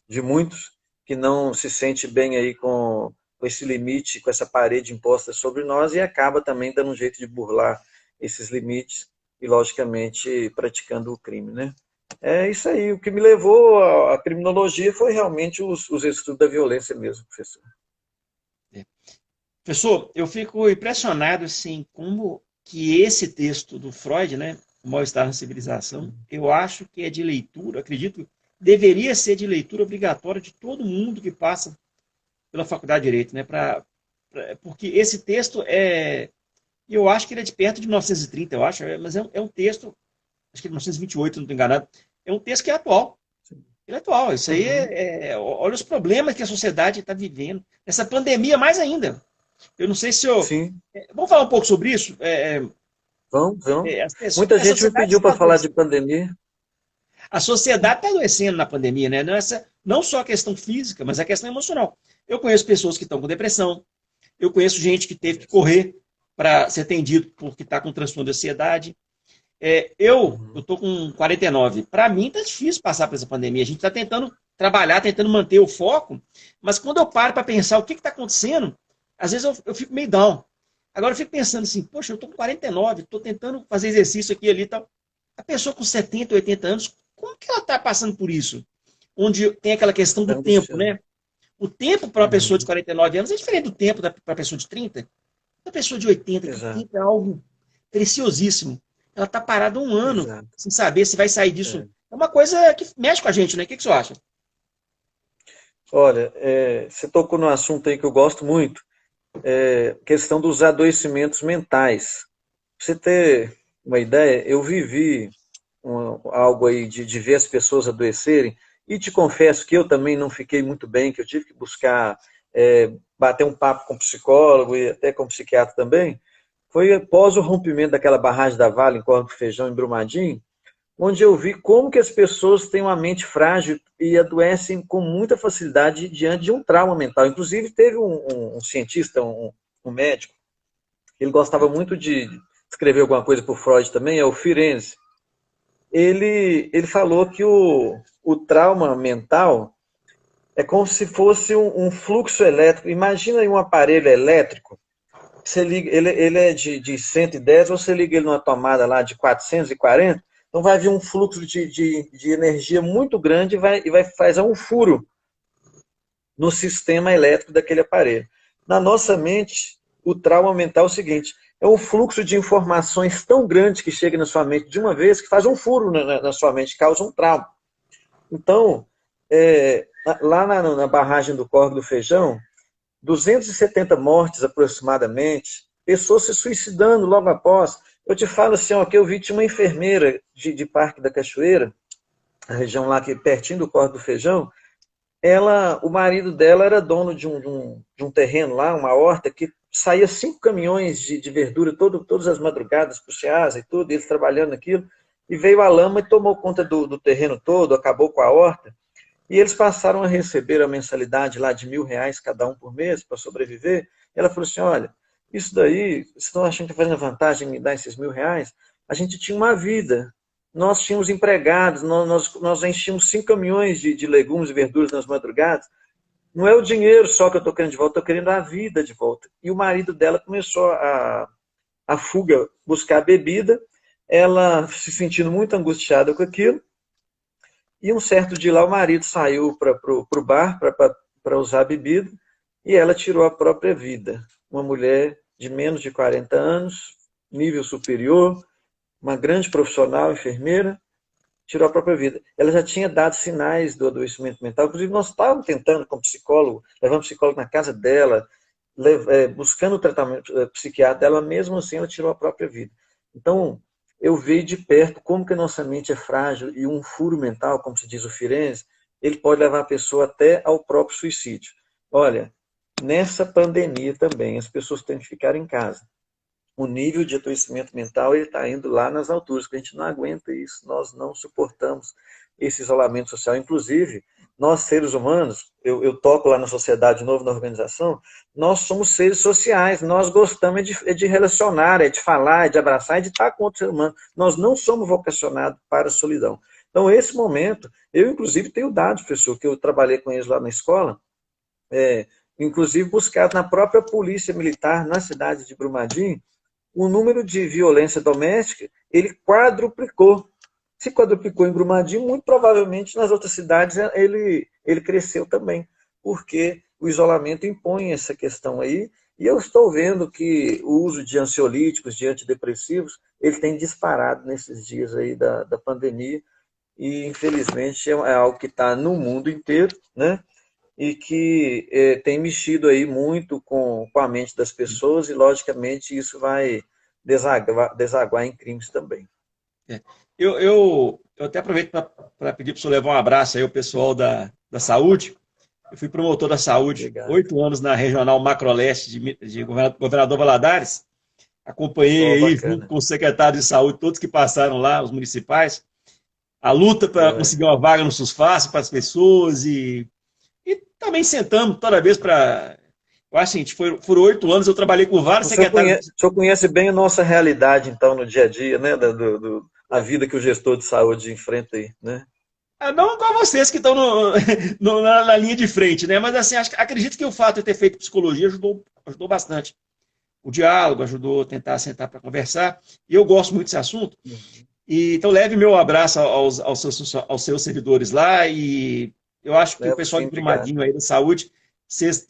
de muitos que não se sente bem aí com esse limite, com essa parede imposta sobre nós e acaba também dando um jeito de burlar esses limites e, logicamente, praticando o crime, né? É isso aí. O que me levou à criminologia foi realmente os estudos da violência mesmo, professor. Professor, eu fico impressionado assim, como que esse texto do Freud, né, O Mal-Estar na Civilização, eu acho que é de leitura, acredito, deveria ser de leitura obrigatória de todo mundo que passa pela Faculdade de Direito, né, porque esse texto eu acho que ele é de perto de 1930, eu acho, mas é um texto, acho que é de 1928, não estou enganado, é um texto que é atual. Ele é atual, isso aí olha os problemas que a sociedade está vivendo, essa pandemia mais ainda. Eu não sei se eu. Sim. Vamos falar um pouco sobre isso? Vamos. A Muita gente me sociedade pediu está para falar de adoecendo. pandemia. A sociedade está adoecendo na pandemia, né? Não só a questão física, mas a questão emocional. Eu conheço pessoas que estão com depressão, eu conheço gente que teve que correr para ser atendido porque está com transtorno de ansiedade. Eu estou com 49. Para mim está difícil passar por essa pandemia. A gente está tentando trabalhar, tentando manter o foco, mas quando eu paro para pensar o que está acontecendo, às vezes eu fico meio down. Agora eu fico pensando assim, poxa, eu estou com 49, estou tentando fazer exercício aqui e ali e tal. A pessoa com 70, 80 anos, como que ela está passando por isso? Onde tem aquela questão do tempo, né? O tempo para uma pessoa de 49 anos é diferente do tempo para uma pessoa de 30. Uma pessoa de 80, que Exato. tempo é algo preciosíssimo. Ela está parada um ano Exato. sem saber se vai sair disso. É uma coisa que mexe com a gente, né? O que você acha? Olha, você tocou num assunto aí que eu gosto muito, questão dos adoecimentos mentais. Pra você ter uma ideia, eu vivi algo aí de ver as pessoas adoecerem, e te confesso que eu também não fiquei muito bem, que eu tive que buscar bater um papo com psicólogo e até com psiquiatra também. Foi após o rompimento daquela barragem da Vale em Córrego do Feijão, em Brumadinho, onde eu vi como que as pessoas têm uma mente frágil e adoecem com muita facilidade diante de um trauma mental. Inclusive, teve um cientista, um médico, ele gostava muito de escrever alguma coisa por Freud também, é o Firenze. Ele falou que o trauma mental é como se fosse um fluxo elétrico. Imagina aí um aparelho elétrico, você liga, ele é de 110, você liga ele numa tomada lá de 440, então vai vir um fluxo de energia muito grande e vai fazer um furo no sistema elétrico daquele aparelho. Na nossa mente, o trauma mental é o seguinte, é um fluxo de informações tão grande que chega na sua mente de uma vez que faz um furo na sua mente, causa um trauma. Então, lá na barragem do Córrego do Feijão, 270 mortes aproximadamente, pessoas se suicidando logo após. Eu te falo assim, ó, que eu vi, tinha uma enfermeira de Parque da Cachoeira, a região lá que pertinho do Córrego do Feijão, o marido dela era dono de um terreno lá, uma horta, que saía 5 caminhões de verdura todas as madrugadas para o Ceasa e tudo, eles trabalhando naquilo, e veio a lama e tomou conta do terreno todo, acabou com a horta, e eles passaram a receber a mensalidade lá de R$ 1.000 cada um por mês para sobreviver. Ela falou assim, olha, isso daí, vocês estão achando que está fazendo vantagem em me dar esses R$ 1.000? A gente tinha uma vida, nós tínhamos empregados, nós enchíamos 5 caminhões de legumes e verduras nas madrugadas. Não é o dinheiro só que eu estou querendo de volta, estou querendo a vida de volta. E o marido dela começou a fuga, buscar bebida, ela se sentindo muito angustiada com aquilo, e um certo dia lá o marido saiu para o bar para usar a bebida, e ela tirou a própria vida. Uma mulher de menos de 40 anos, nível superior, uma grande profissional, enfermeira, tirou a própria vida. Ela já tinha dado sinais do adoecimento mental, inclusive nós estávamos tentando com psicólogo, levando psicólogo na casa dela, buscando o tratamento psiquiátrico dela, mesmo assim ela tirou a própria vida. Então, eu vi de perto como que a nossa mente é frágil e um furo mental, como se diz o Firenze, ele pode levar a pessoa até ao próprio suicídio. Olha, nessa pandemia também, as pessoas têm que ficar em casa. O nível de adoecimento mental está indo lá nas alturas, porque a gente não aguenta isso, nós não suportamos esse isolamento social. Inclusive, nós seres humanos, eu toco lá na sociedade de novo, na organização, nós somos seres sociais, nós gostamos de relacionar, de falar, de abraçar, de estar com outro ser humano. Nós não somos vocacionados para a solidão. Então, esse momento, eu inclusive tenho dados, professor, que eu trabalhei com eles lá na escola, inclusive buscado na própria polícia militar, na cidade de Brumadinho, o número de violência doméstica, ele quadruplicou. Se quadruplicou em Brumadinho, muito provavelmente nas outras cidades ele cresceu também, porque o isolamento impõe essa questão aí, e eu estou vendo que o uso de ansiolíticos, de antidepressivos, ele tem disparado nesses dias aí da pandemia, e infelizmente é algo que está no mundo inteiro, né? E que tem mexido aí muito com a mente das pessoas, e logicamente isso vai desaguar em crimes também. Eu até aproveito para pedir para o senhor levar um abraço aí ao pessoal da saúde. Eu fui promotor da saúde, Obrigado. 8 anos na Regional Macro-Leste de Governador Valadares. Acompanhei aí, junto com o secretário de saúde, todos que passaram lá, os municipais, a luta para conseguir uma vaga no SUSFAS para as pessoas, e também sentamos toda vez para... Eu acho que foram 8 anos, eu trabalhei com vários secretários. O senhor conhece bem a nossa realidade, então, no dia a dia, né? A vida que o gestor de saúde enfrenta aí, né? Não com vocês que estão na linha de frente, né? Mas assim, acredito que o fato de ter feito psicologia ajudou bastante. O diálogo ajudou a tentar sentar para conversar. E eu gosto muito desse assunto. Então leve meu abraço aos seus servidores lá. E eu acho que o pessoal de Brumadinho aí da saúde, vocês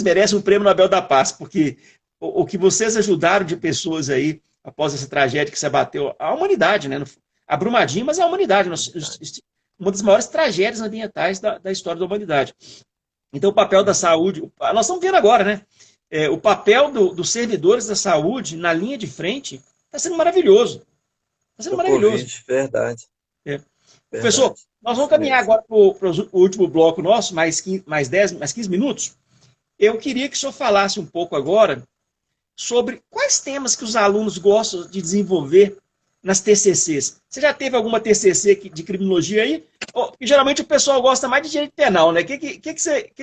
merecem um prêmio Nobel da Paz, porque o que vocês ajudaram de pessoas aí após essa tragédia que se abateu a humanidade, né? A Brumadinho, mas a humanidade, uma das maiores tragédias ambientais da história da humanidade. Então, o papel da saúde, nós estamos vendo agora, né? O papel dos servidores da saúde na linha de frente está sendo maravilhoso. Está sendo maravilhoso. COVID, verdade. Professor, nós vamos caminhar agora para o último bloco nosso, mais 15 minutos. Eu queria que o senhor falasse um pouco agora sobre quais temas que os alunos gostam de desenvolver nas TCCs. Você já teve alguma TCC de criminologia aí? Porque geralmente o pessoal gosta mais de direito penal, né? O que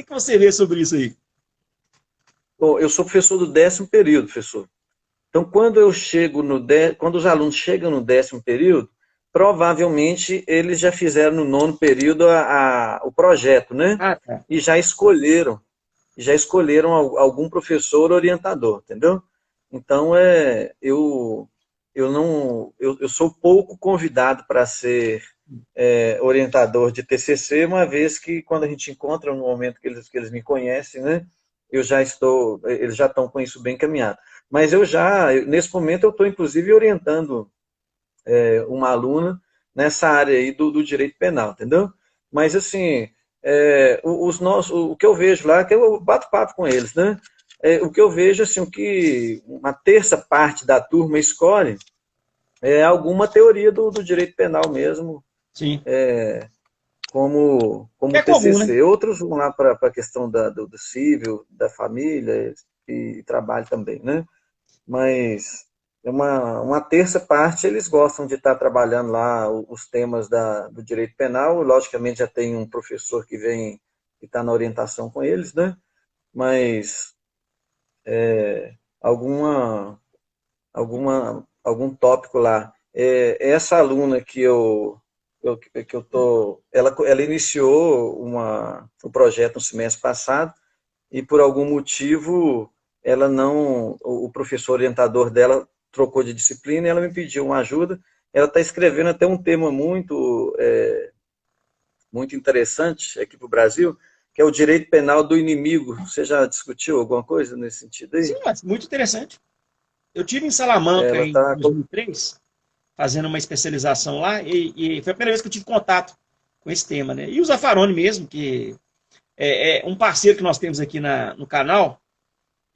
você vê sobre isso aí? Bom, eu sou professor do 10º período, professor. Então, quando os alunos chegam no 10º período, provavelmente eles já fizeram no 9º período o projeto, né? Tá. E já escolheram algum professor orientador, entendeu? Então, eu sou pouco convidado para ser orientador de TCC, uma vez que quando a gente encontra no momento que eles me conhecem, né, eles já estão com isso bem encaminhado. Mas nesse momento eu estou inclusive orientando uma aluna nessa área aí do direito penal, entendeu? Mas assim, o que eu vejo lá, que eu bato papo com eles, né? O que eu vejo, assim, o que uma terça parte da turma escolhe alguma teoria do direito penal mesmo. Sim. Como TCC. Comum, né? Outros vão lá para a questão do civil, da família e trabalho também, né? Mas uma terça parte eles gostam de estar trabalhando lá os temas do direito penal. Logicamente já tem um professor que está na orientação com eles, né? Mas algum tópico lá. Essa aluna ela iniciou o projeto no semestre passado, e por algum motivo o professor orientador dela trocou de disciplina, e ela me pediu uma ajuda. Ela está escrevendo até um tema muito interessante aqui para o Brasil, que é o direito penal do inimigo. Você já discutiu alguma coisa nesse sentido aí? Sim, mas muito interessante. Eu tive em Salamanca em 2003, fazendo uma especialização lá, e foi a primeira vez que eu tive contato com esse tema, né? E o Zaffaroni mesmo, que é um parceiro que nós temos aqui no canal,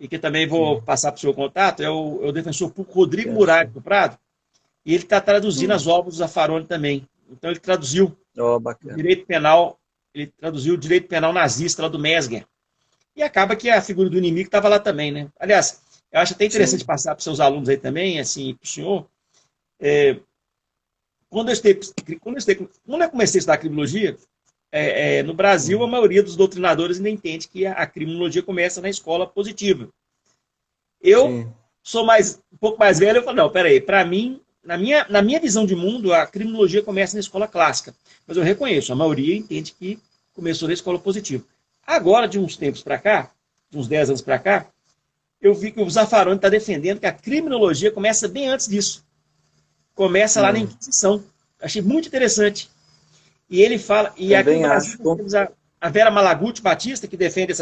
e que também vou passar para o seu contato, é o defensor público Rodrigo Muralha do Prado, e ele está traduzindo as obras do Zaffaroni também. Então ele traduziu direito penal, ele traduziu o direito penal nazista lá do Mesger. E acaba que a figura do inimigo estava lá também, né? Aliás, eu acho até interessante passar para os seus alunos aí também, assim, para o senhor. Quando eu comecei a estudar criminologia, no Brasil, a maioria dos doutrinadores ainda entende que a criminologia começa na escola positiva. Eu Sim. sou um pouco mais velho, eu falo, não, peraí, para mim, na minha visão de mundo, a criminologia começa na escola clássica. Mas eu reconheço, a maioria entende que começou na escola positiva. Agora, de uns tempos para cá, de uns 10 anos para cá, eu vi que o Zaffaroni está defendendo que a criminologia começa bem antes disso. Começa lá na Inquisição. Achei muito interessante. E ele fala, e aqui no Também Brasil acho. temos a Vera Malaguti Batista, que defende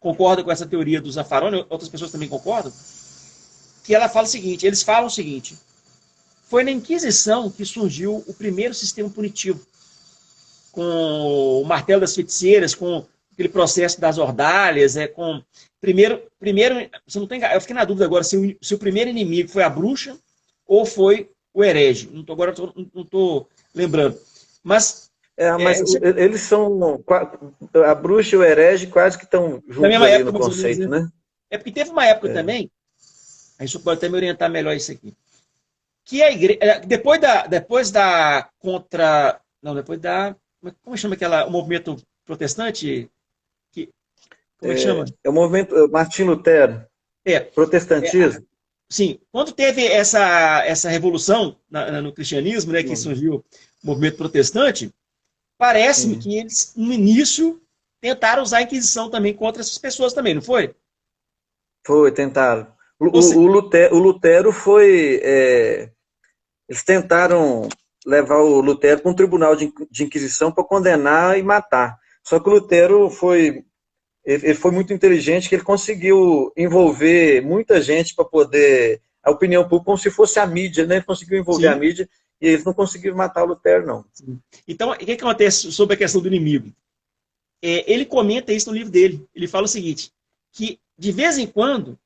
concorda com essa teoria do Zaffaroni, outras pessoas também concordam, que ela fala o seguinte, eles falam o seguinte, foi na Inquisição que surgiu o primeiro sistema punitivo, com o martelo das feiticeiras, com aquele processo das ordalhas, com primeiro, você não tem, eu fiquei na dúvida agora se o primeiro inimigo foi a bruxa ou foi o herege. Agora não estou lembrando. Mas eles são. A bruxa e o herege quase que estão juntos ali no conceito, né? É porque teve uma época também, aí isso pode até me orientar melhor isso aqui, que a igreja, depois da contra. Não, depois da. Como chama o movimento protestante? Como é que chama? É o movimento Martim Lutero. Protestantismo. Sim, quando teve essa revolução no cristianismo, né, que surgiu o movimento protestante, parece-me que eles, no início, tentaram usar a Inquisição também contra essas pessoas também, não foi? Foi, tentaram. O Lutero foi... eles tentaram levar o Lutero para um tribunal de Inquisição para condenar e matar. Só que o Lutero ele foi muito inteligente, que ele conseguiu envolver muita gente para poder... A opinião pública, como se fosse a mídia, né? Ele conseguiu envolver a mídia e eles não conseguiram matar o Lutero, não. Sim. Então, o que acontece sobre a questão do inimigo? Ele comenta isso no livro dele. Ele fala o seguinte, que de vez em quando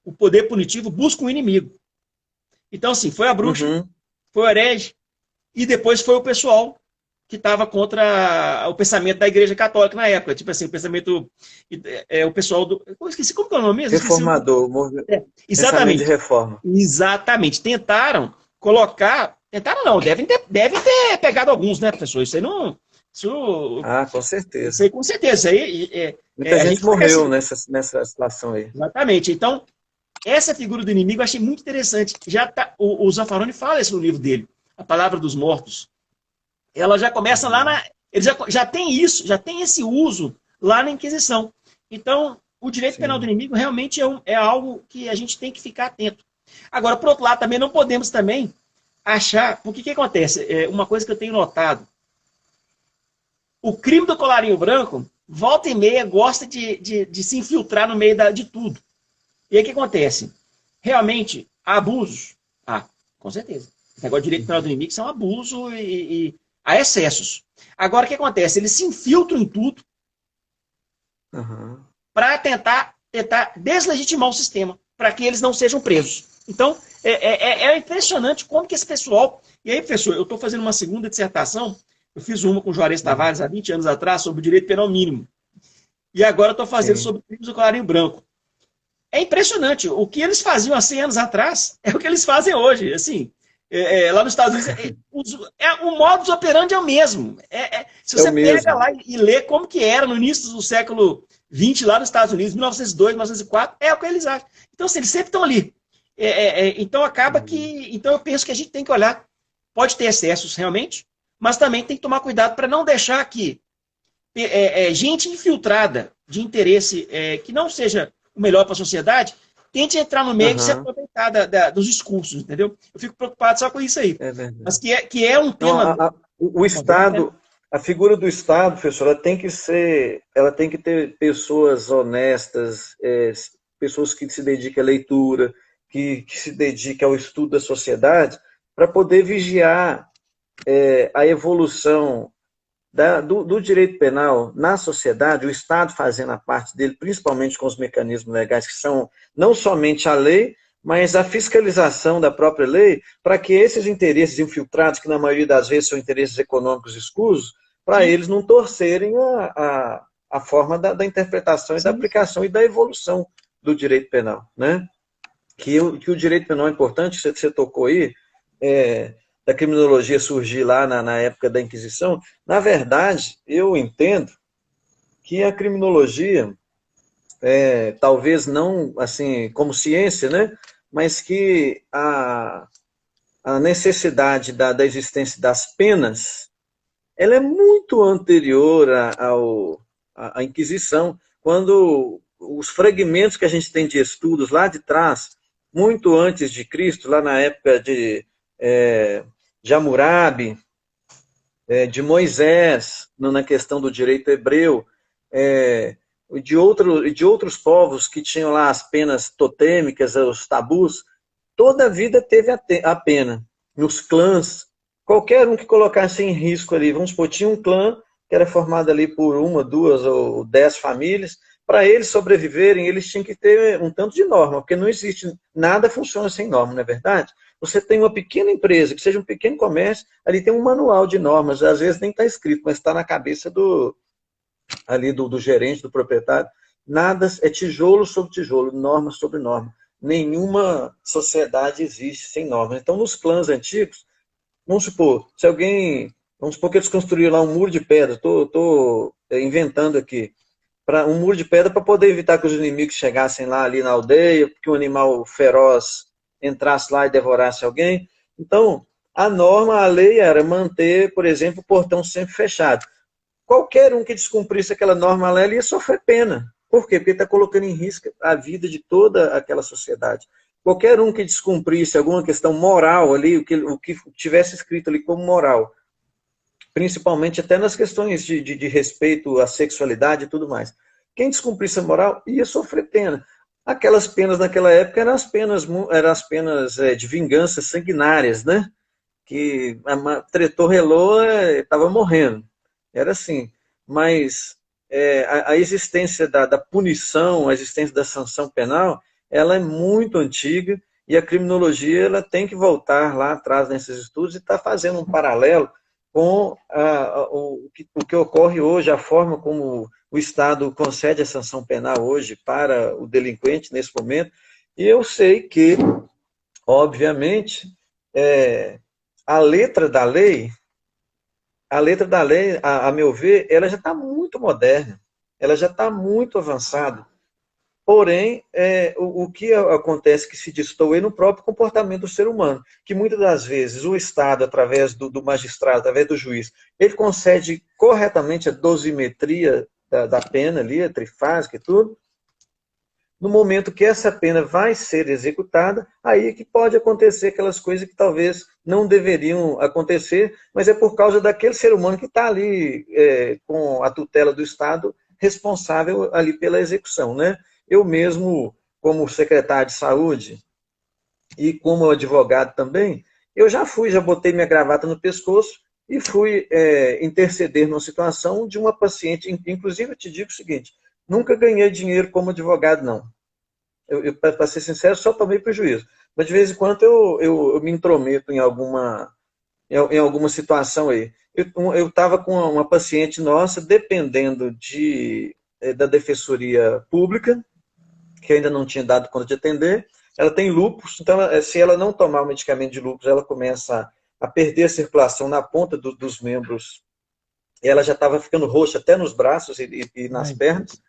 o poder punitivo busca um inimigo. Então, assim, foi a bruxa, foi o herege, e depois foi o pessoal que estava contra o pensamento da Igreja Católica na época. Tipo assim, o pensamento... o pessoal do... Eu esqueci como que é o nome mesmo? Reformador. Exatamente. De reforma. Exatamente. Tentaram colocar... Tentaram não, devem ter pegado alguns, né, professor? Isso aí não... Com certeza. Isso aí, com certeza. Isso aí, muita gente morreu nessa situação aí. Exatamente. Então, essa figura do inimigo eu achei muito interessante. O Zaffaroni fala isso no livro dele, A Palavra dos Mortos. Ela já começa lá na... Ele já tem isso, já tem esse uso lá na Inquisição. Então, o direito penal do inimigo realmente é algo que a gente tem que ficar atento. Agora, por outro lado, também não podemos também achar... Porque o que acontece? Uma coisa que eu tenho notado. O crime do colarinho branco, volta e meia, gosta de se infiltrar no meio de tudo. E aí o que acontece? Realmente, há abusos. Com certeza. Esse negócio de direito penal do inimigo são abusos e há excessos. Agora, o que acontece? Eles se infiltram em tudo para tentar deslegitimar o sistema, para que eles não sejam presos. Então, é impressionante como que esse pessoal... E aí, professor, eu estou fazendo uma segunda dissertação, eu fiz uma com o Juarez Tavares há 20 anos atrás, sobre o direito penal mínimo. E agora eu estou fazendo sobre crimes do colarinho branco. É impressionante. O que eles faziam há 100 anos atrás é o que eles fazem hoje. Assim, lá nos Estados Unidos, o modus operandi é o mesmo. Se você pega lá e lê como que era no início do século XX, lá nos Estados Unidos, 1902, 1904, é o que eles acham. Então, assim, eles sempre estão ali. Então, acaba que... Então, eu penso que a gente tem que olhar. Pode ter excessos, realmente, mas também tem que tomar cuidado para não deixar que gente infiltrada de interesse que não seja o melhor para a sociedade, tente entrar no meio e se aproveitar dos discursos, entendeu? Eu fico preocupado só com isso aí. Mas que é um tema... O Estado, a figura do Estado, professor, ela tem que ter pessoas honestas, pessoas que se dediquem à leitura, que se dediquem ao estudo da sociedade, para poder vigiar a evolução do direito penal na sociedade, o Estado fazendo a parte dele, principalmente com os mecanismos legais, que são não somente a lei, mas a fiscalização da própria lei, para que esses interesses infiltrados, que na maioria das vezes são interesses econômicos escusos, para eles não torcerem a forma da interpretação e da aplicação e da evolução do direito penal. Né? Que o direito penal é importante, você tocou aí, da criminologia surgir lá na época da Inquisição, na verdade, eu entendo que a criminologia, talvez não assim como ciência, né? Mas que a necessidade da existência das penas, ela é muito anterior à Inquisição, quando os fragmentos que a gente tem de estudos lá de trás, muito antes de Cristo, lá na época de Hammurabi, de Moisés, na questão do direito hebreu, de outros povos que tinham lá as penas totêmicas, os tabus, toda a vida teve a pena. Nos clãs, qualquer um que colocasse em risco ali, vamos supor, tinha um clã que era formado ali por 1, 2 ou 10 famílias, para eles sobreviverem, eles tinham que ter um tanto de norma, porque não existe, nada funciona sem norma, não é verdade? Você tem uma pequena empresa, que seja um pequeno comércio, ali tem um manual de normas, às vezes nem está escrito, mas está na cabeça do gerente, do proprietário. Nada, é tijolo sobre tijolo, norma sobre norma. Nenhuma sociedade existe sem normas. Então, nos clãs antigos, vamos supor que eles construíram lá um muro de pedra, estou inventando aqui, um muro de pedra para poder evitar que os inimigos chegassem lá ali na aldeia, que um animal feroz entrasse lá e devorasse alguém. Então, a lei era manter, por exemplo, o portão sempre fechado. Qualquer um que descumprisse aquela norma, ele ia sofrer pena. Por quê? Porque está colocando em risco a vida de toda aquela sociedade. Qualquer um que descumprisse alguma questão moral ali, o que tivesse escrito ali como moral, principalmente até nas questões de respeito à sexualidade e tudo mais. Quem descumprisse a moral ia sofrer pena. Aquelas penas naquela época eram as penas de vingança sanguinárias, né? Que tretou, relou, estava morrendo. Era assim. Mas a existência da punição, a existência da sanção penal, ela é muito antiga e a criminologia ela tem que voltar lá atrás nesses estudos e está fazendo um paralelo com o que ocorre hoje, a forma como o Estado concede a sanção penal hoje para o delinquente nesse momento. E eu sei que, obviamente, a letra da lei, a meu ver, ela já está muito moderna, ela já está muito avançada. Porém, o que acontece que se destoa no próprio comportamento do ser humano, que muitas das vezes o Estado, através do magistrado, através do juiz, ele concede corretamente a dosimetria da pena ali, a trifásica e tudo. No momento que essa pena vai ser executada, aí que pode acontecer aquelas coisas que talvez não deveriam acontecer, mas é por causa daquele ser humano que está ali com a tutela do Estado responsável ali pela execução, né? Eu mesmo, como secretário de saúde e como advogado também, eu já botei minha gravata no pescoço e fui interceder numa situação de uma paciente. Inclusive, eu te digo o seguinte, nunca ganhei dinheiro como advogado, não. Para ser sincero, só tomei prejuízo. Mas, de vez em quando, eu me intrometo em alguma situação aí. Eu estava com uma paciente nossa, dependendo da defensoria pública, que ainda não tinha dado conta de atender. Ela tem lúpus, então, se ela não tomar o medicamento de lúpus, ela começa a perder a circulação na ponta dos membros. Ela já estava ficando roxa até nos braços e nas pernas,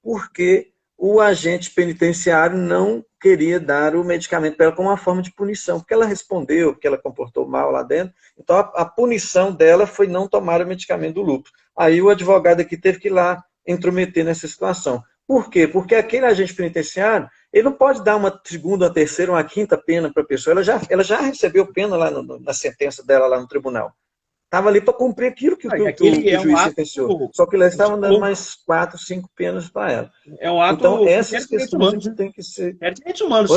porque o agente penitenciário não queria dar o medicamento para ela como uma forma de punição, porque ela respondeu, porque ela comportou mal lá dentro. Então, a punição dela foi não tomar o medicamento do lúpus. Aí o advogado aqui teve que ir lá intrometer nessa situação. Por quê? Porque aquele agente penitenciário, ele não pode dar uma segunda, uma terceira, uma quinta pena para a pessoa. Ela já recebeu pena lá na sentença dela lá no tribunal. Estava ali para cumprir aquilo que o juiz sentenciou. Só que eles estavam dando mais 4, 5 penas para ela. É um ato. Então, essas questões tem que ser. Fere direitos humanos.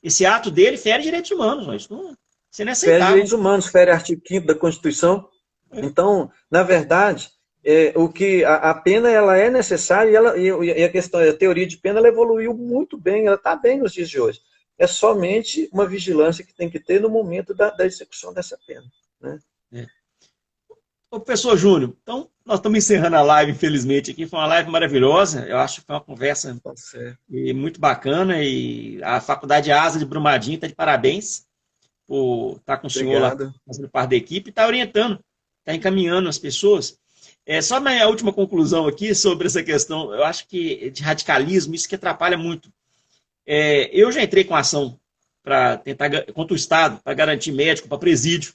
Esse ato dele fere direitos humanos. Isso não é inaceitável. Fere direitos humanos, fere artigo 5º da Constituição. Então, na verdade, a pena ela é necessária e a questão, a teoria de pena ela evoluiu muito bem, ela está bem nos dias de hoje. É somente uma vigilância que tem que ter no momento da execução dessa pena, né? Ô, professor Júnior, então nós estamos encerrando a live, infelizmente, aqui. Foi uma live maravilhosa, eu acho que foi uma conversa muito bacana, e a Faculdade Asa de Brumadinho está de parabéns. por estar com o senhor lá, Obrigado. fazendo parte da equipe, e estar orientando, estar encaminhando as pessoas. Só minha última conclusão aqui sobre essa questão, eu acho que de radicalismo, isso que atrapalha muito. Eu já entrei com ação para tentar, contra o Estado, para garantir médico, para presídio.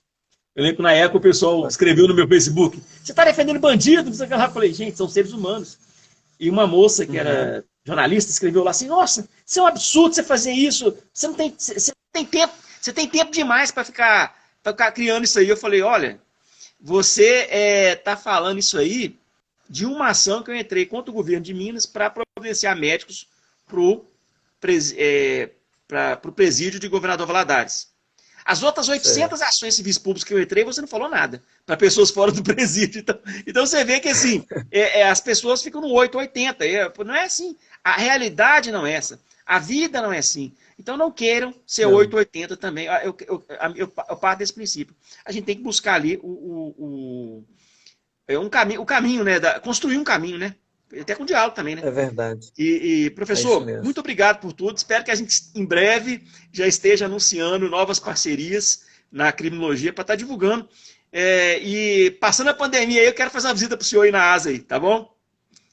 Eu lembro que na época o pessoal escreveu no meu Facebook, você está defendendo bandido? Eu falei, gente, são seres humanos. E uma moça que era jornalista escreveu lá assim, nossa, isso é um absurdo você fazer isso, você tem tempo demais para ficar criando isso aí. Eu falei, olha, você está falando isso aí de uma ação que eu entrei contra o governo de Minas para providenciar médicos para o presídio de Governador Valadares. As outras 800 ações civis públicas que eu entrei, você não falou nada. Para pessoas fora do presídio. Então você vê que assim, as pessoas ficam no 880. Não é assim. A realidade não é essa. A vida não é assim. Então não queiram ser 880 também. Eu parto desse princípio. A gente tem que buscar ali o caminho, né? Construir um caminho, né? Até com diálogo também, né? É verdade. Professor, muito obrigado por tudo. Espero que a gente, em breve, já esteja anunciando novas parcerias na criminologia para estar divulgando. E passando a pandemia aí, eu quero fazer uma visita para o senhor aí na ASA aí, tá bom?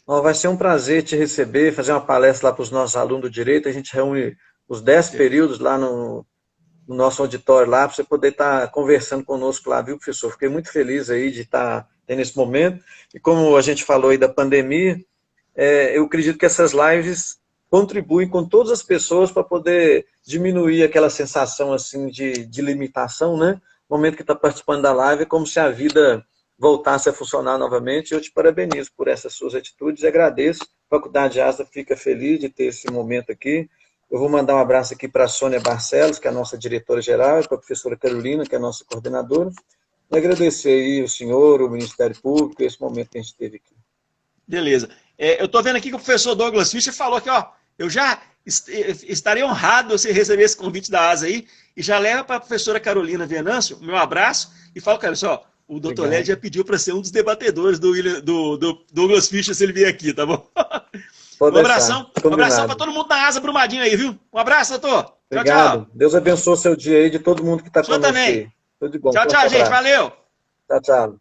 Vai ser um prazer te receber, fazer uma palestra lá para os nossos alunos do direito. A gente reúne os 10 períodos lá no nosso auditório lá, para você poder estar conversando conosco lá, viu, professor? Fiquei muito feliz aí de estar tendo esse momento. E como a gente falou aí da pandemia, eu acredito que essas lives contribuem com todas as pessoas para poder diminuir aquela sensação assim de limitação, né? No momento que está participando da live, é como se a vida voltasse a funcionar novamente. Eu te parabenizo por essas suas atitudes e agradeço. A Faculdade ASA fica feliz de ter esse momento aqui. Eu vou mandar um abraço aqui para a Sônia Barcelos, que é a nossa diretora-geral, e para a professora Carolina, que é a nossa coordenadora. E agradecer aí o senhor, o Ministério Público, esse momento que a gente teve aqui. Beleza. Eu estou vendo aqui que o professor Douglas Fischer falou que, eu já estarei honrado você receber esse convite da ASA aí, e já leva para a professora Carolina Venâncio o meu abraço, e falo, cara, o doutor Led já pediu para ser um dos debatedores do Douglas Fischer se ele vier aqui, tá bom? Um abração para todo mundo da ASA Brumadinho aí, viu? Um abraço, doutor. Obrigado. Tchau. Deus abençoe o seu dia aí, de todo mundo que está conosco. Também. Tudo de bom. Tchau, gente. Valeu. Tchau.